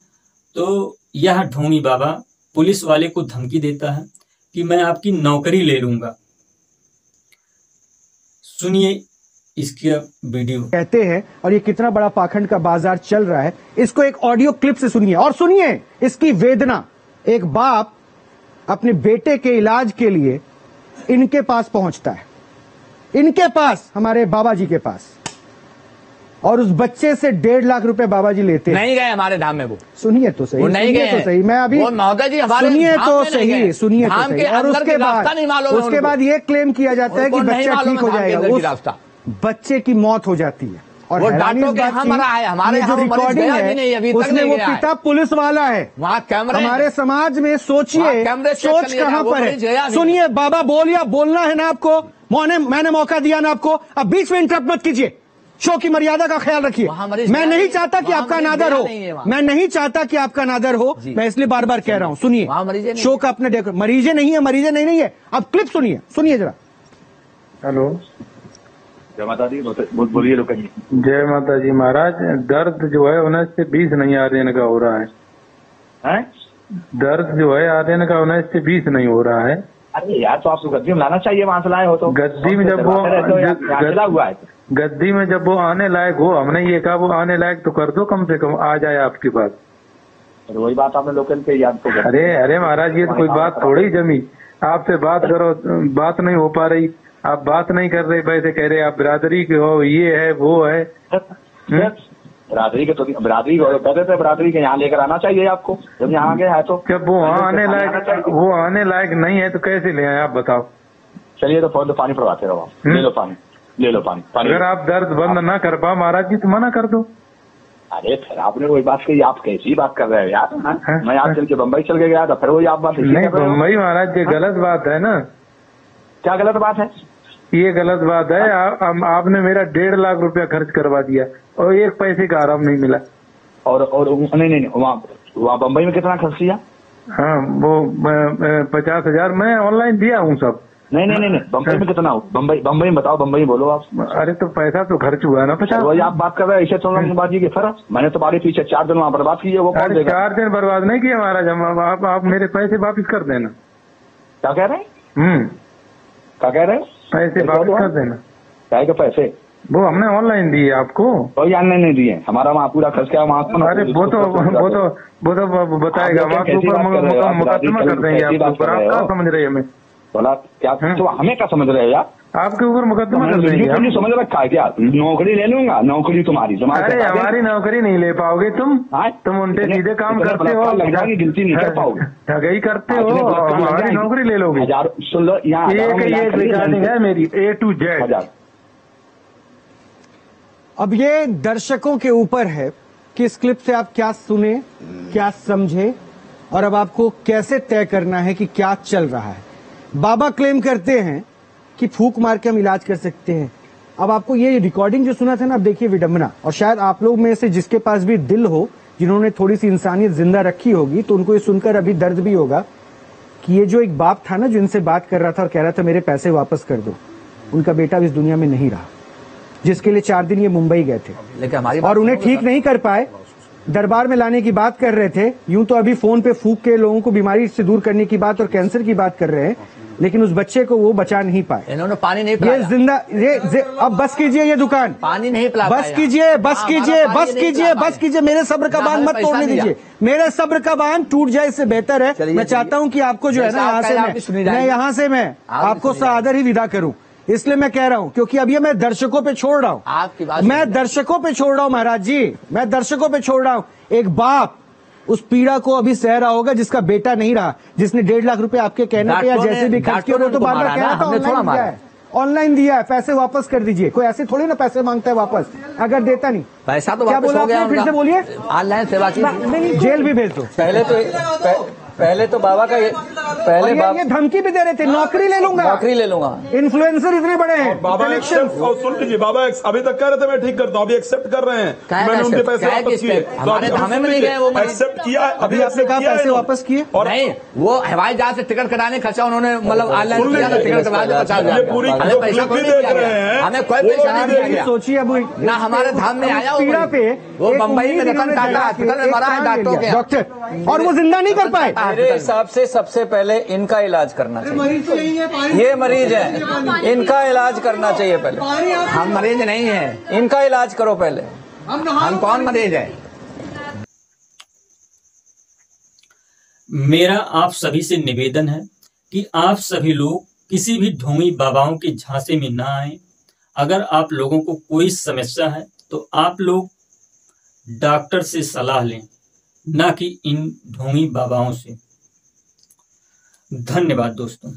तो यह ढोंगी बाबा पुलिस वाले को धमकी देता है कि मैं आपकी नौकरी ले लूंगा। सुनिए इसकी वीडियो। कहते हैं और ये कितना बड़ा पाखंड का बाजार चल रहा है, इसको एक ऑडियो क्लिप से सुनिए और सुनिए इसकी वेदना। एक बाप अपने बेटे के इलाज के लिए इनके पास पहुंचता है, इनके पास, हमारे बाबा जी के पास, और उस बच्चे से 1.5 लाख रुपए बाबा जी लेते हैं। नहीं गए हमारे धाम में वो। सुनिए तो सही, वो नहीं गए तो सही। मैं अभी महोदय जी हमारे सुनिए तो सही, सुनिए तो सही। और उसके बाद ये क्लेम किया जाता है कि बच्चा ठीक हो जाएगा। बच्चे की मौत हो जाती है। और वो डॉक्टर के हमारा है, हमारे जो रिकॉर्डिंग है उसमें वो पिता पुलिस वाला है। वहाँ कैमरे हमारे समाज में सोचिए, सोच कहाँ पर है। सुनिए बाबा, बोलना है ना आपको, मैंने मौका दिया ना आपको, अब बीच में इंटरप्ट मत कीजिए। शो की मर्यादा का ख्याल रखिए। मैं नहीं चाहता कि आपका अनादर हो, मैं नहीं चाहता कि आपका अनादर हो, मैं इसलिए बार बार कह रहा हूँ। सुनिए, शो का अपने देखो, मरीजे नहीं है। अब क्लिप सुनिए जरा। हेलो, जय माता दी, बोलिए लोग। जय माता जी महाराज। दर्द जो है 19 से 20 नहीं आर्यन का हो रहा है। दर्द जो है आर्यन का 19 से 20 नहीं हो रहा है। अरे यार तो आपको गद्दी में लाना चाहिए, वहां से लाए हो तो। गद्दी में जब वो हुआ है गद्दी में जब वो आने लायक हो, हमने ये कहा वो आने लायक तो कर दो, कम से कम आ जाए आपकी बात। वही बात आपने लोकल पे याद तो। अरे महाराज, ये तो कोई बात थोड़ी जमी। आपसे बात करो, बात नहीं हो पा रही, आप बात नहीं कर रहे, वैसे कह रहे आप बिरादरी के हो, ये है वो है। बिरादरी के तो बिरादरी कहते थे, बिरादरी के यहाँ लेकर आना चाहिए आपको, जब यहाँ गया है तो। जब वो आने लायक नहीं है तो कैसे ले आए आप बताओ। चलिए तो फोन तो पानी पड़वाते रहो, ले लो पानी, ले लो पानी। अगर आप दर्द बंद ना कर पाओ महाराज जी तो मना कर दो। अरे फिर आपने वही बात कही, आप कैसी बात कर रहे हो यार। मैं आज चल के बम्बई चल के गया था, फिर वही आप बात नहीं। बम्बई महाराज ये गलत बात है ना। क्या गलत बात है? ये गलत बात है। आपने मेरा 1.5 लाख रुपया खर्च करवा दिया और 1 पैसे का आराम नहीं मिला। और नहीं वहाँ बम्बई में कितना खर्च किया? हाँ वो 50,000 मैं ऑनलाइन दिया हूँ सब। नहीं बम्बई में कितना हो? बम्बई में बताओ, बम्बई बोलो आप। अरे तो पैसा तो खर्च हुआ ना 50। वही आप बात कर रहे हैं, इसे तो बाजी की फर्क। मैंने तुम्हारे पीछे 4 दिन वहाँ बर्बाद किए, वो कौन देगा? 4 दिन बर्बाद नहीं किए महाराज हम। आप मेरे पैसे वापिस कर देना। क्या कह रहे हैं? क्या कह रहे हैं? पैसे वापिस कर देना। क्या के पैसे? वो हमने ऑनलाइन दिए आपको। कोई ऑनलाइन नहीं दिए, हमारा वहाँ पूरा खर्च क्या वहाँ। अरे वो तो बताएगा, वहाँ के ऊपर मुकदमा कर देंगे आपके ऊपर। आप क्या समझ रहे हैं हमें? बोला क्या तो हमें क्या समझ रहे हो यार? आपके ऊपर मुकदमा कर देंगे। समझ रखा है क्या? नौकरी ले लूंगा, नौकरी तुम्हारी। अरे हमारी नौकरी नहीं ले पाओगे तुम उल्टे सीधे काम करते हो, लग जाएगी, गिनती नहीं कर पाओगे, ठगी करते हो, हमारी नौकरी ले लोगे। सुन लो, यहाँ रिकॉर्डिंग है मेरी A to Z। अब ये दर्शकों के ऊपर है कि इस क्लिप से आप क्या सुने, क्या समझे, और अब आपको कैसे तय करना है कि क्या चल रहा है। बाबा क्लेम करते हैं कि फूंक मार के हम इलाज कर सकते हैं। अब आपको ये रिकॉर्डिंग जो सुना था ना, अब देखिए विडंबना, और शायद आप लोग में से जिसके पास भी दिल हो, जिन्होंने थोड़ी सी इंसानियत जिंदा रखी होगी, तो उनको ये सुनकर अभी दर्द भी होगा कि ये जो एक बाप था ना, जो इनसे बात कर रहा था और कह रहा था मेरे पैसे वापस कर दो, उनका बेटा भी इस दुनिया में नहीं रहा, जिसके लिए 4 दिन ये मुंबई गए थे। लेकिन हमारी और उन्हें ठीक नहीं कर पाए, दरबार में लाने की बात कर रहे थे। यूं तो अभी फोन पे फूंक के लोगों को बीमारी से दूर करने की बात और कैंसर की बात कर रहे हैं, लेकिन उस बच्चे को वो बचा नहीं पाए। इन्होंने पानी नहीं पिलाया। ये जिंदा अब बस कीजिए, ये दुकान पानी नहीं पिला, बस कीजिए, बस कीजिए, बस कीजिए, बस कीजिए। मेरे सब्र का बांध मत तोड़ने दीजिए। मेरे सब्र का बांध टूट जाए इससे बेहतर है। मैं चाहता हूं कि आपको जो है ना, यहाँ से मैं आपको सादर ही विदा करूं। इसलिए मैं कह रहा हूं, क्योंकि अब ये मैं दर्शकों पे छोड़ रहा हूं, मैं दर्शकों पे छोड़ रहा हूं महाराज जी, मैं दर्शकों पे छोड़ रहा हूं। एक बाप उस पीड़ा को अभी सह रहा होगा जिसका बेटा नहीं रहा, जिसने 1.5 लाख रुपए आपके कहने पे या जैसे भी खर्च किया, वो तो बार-बार कह रहा था ऑनलाइन दिया है, पैसे वापस कर दीजिए। कोई ऐसे थोड़ी ना पैसे मांगता है वापस, अगर देता नहीं पैसा तो क्या बोला आपने? फिर से बोलिए। ऑनलाइन सेवा की जेल भी भेज दो। पहले तो बाबा का ये धमकी भी दे रहे थे, नौकरी ले लूंगा, इन्फ्लुएंसर इतने बड़े हैं। बाबा सुन लीजिए, बाबा अभी तक कह रहे थे मैं ठीक करता हूँ, अभी एक्सेप्ट कर रहे हैं, मैंने उनके पैसे वापस किए, एक्सेप्ट किया। अभी आपने कहा पैसे वापस किए? और नहीं, वो हवाई जहाज से टिकट कराने खर्चा उन्होंने मतलब ऑनलाइन किया था, टिकट करा के 50,000 पूरी पैसा हमें कोई परेशानी नहीं किया। सोचिए अब ना हमारे धाम में आया पीड़ा पे, वो बम्बई में रतन टाटा हॉस्पिटल में मरा है डॉक्टर, और वो जिंदा नहीं कर पाए। मेरे हिसाब से सबसे पहले इनका इलाज करना चाहिए। ये मरीज है, इनका इलाज करना चाहिए पहले। हम मरीज नहीं है, इनका इलाज करो पहले। हम कौन मरीज है? मेरा आप सभी से निवेदन है कि आप सभी लोग किसी भी ढोंगी बाबाओं के झांसे में ना आए। अगर आप लोगों को कोई समस्या है तो आप लोग डॉक्टर से सलाह लें, ना कि इन ढोंगी बाबाओं से। धन्यवाद दोस्तों।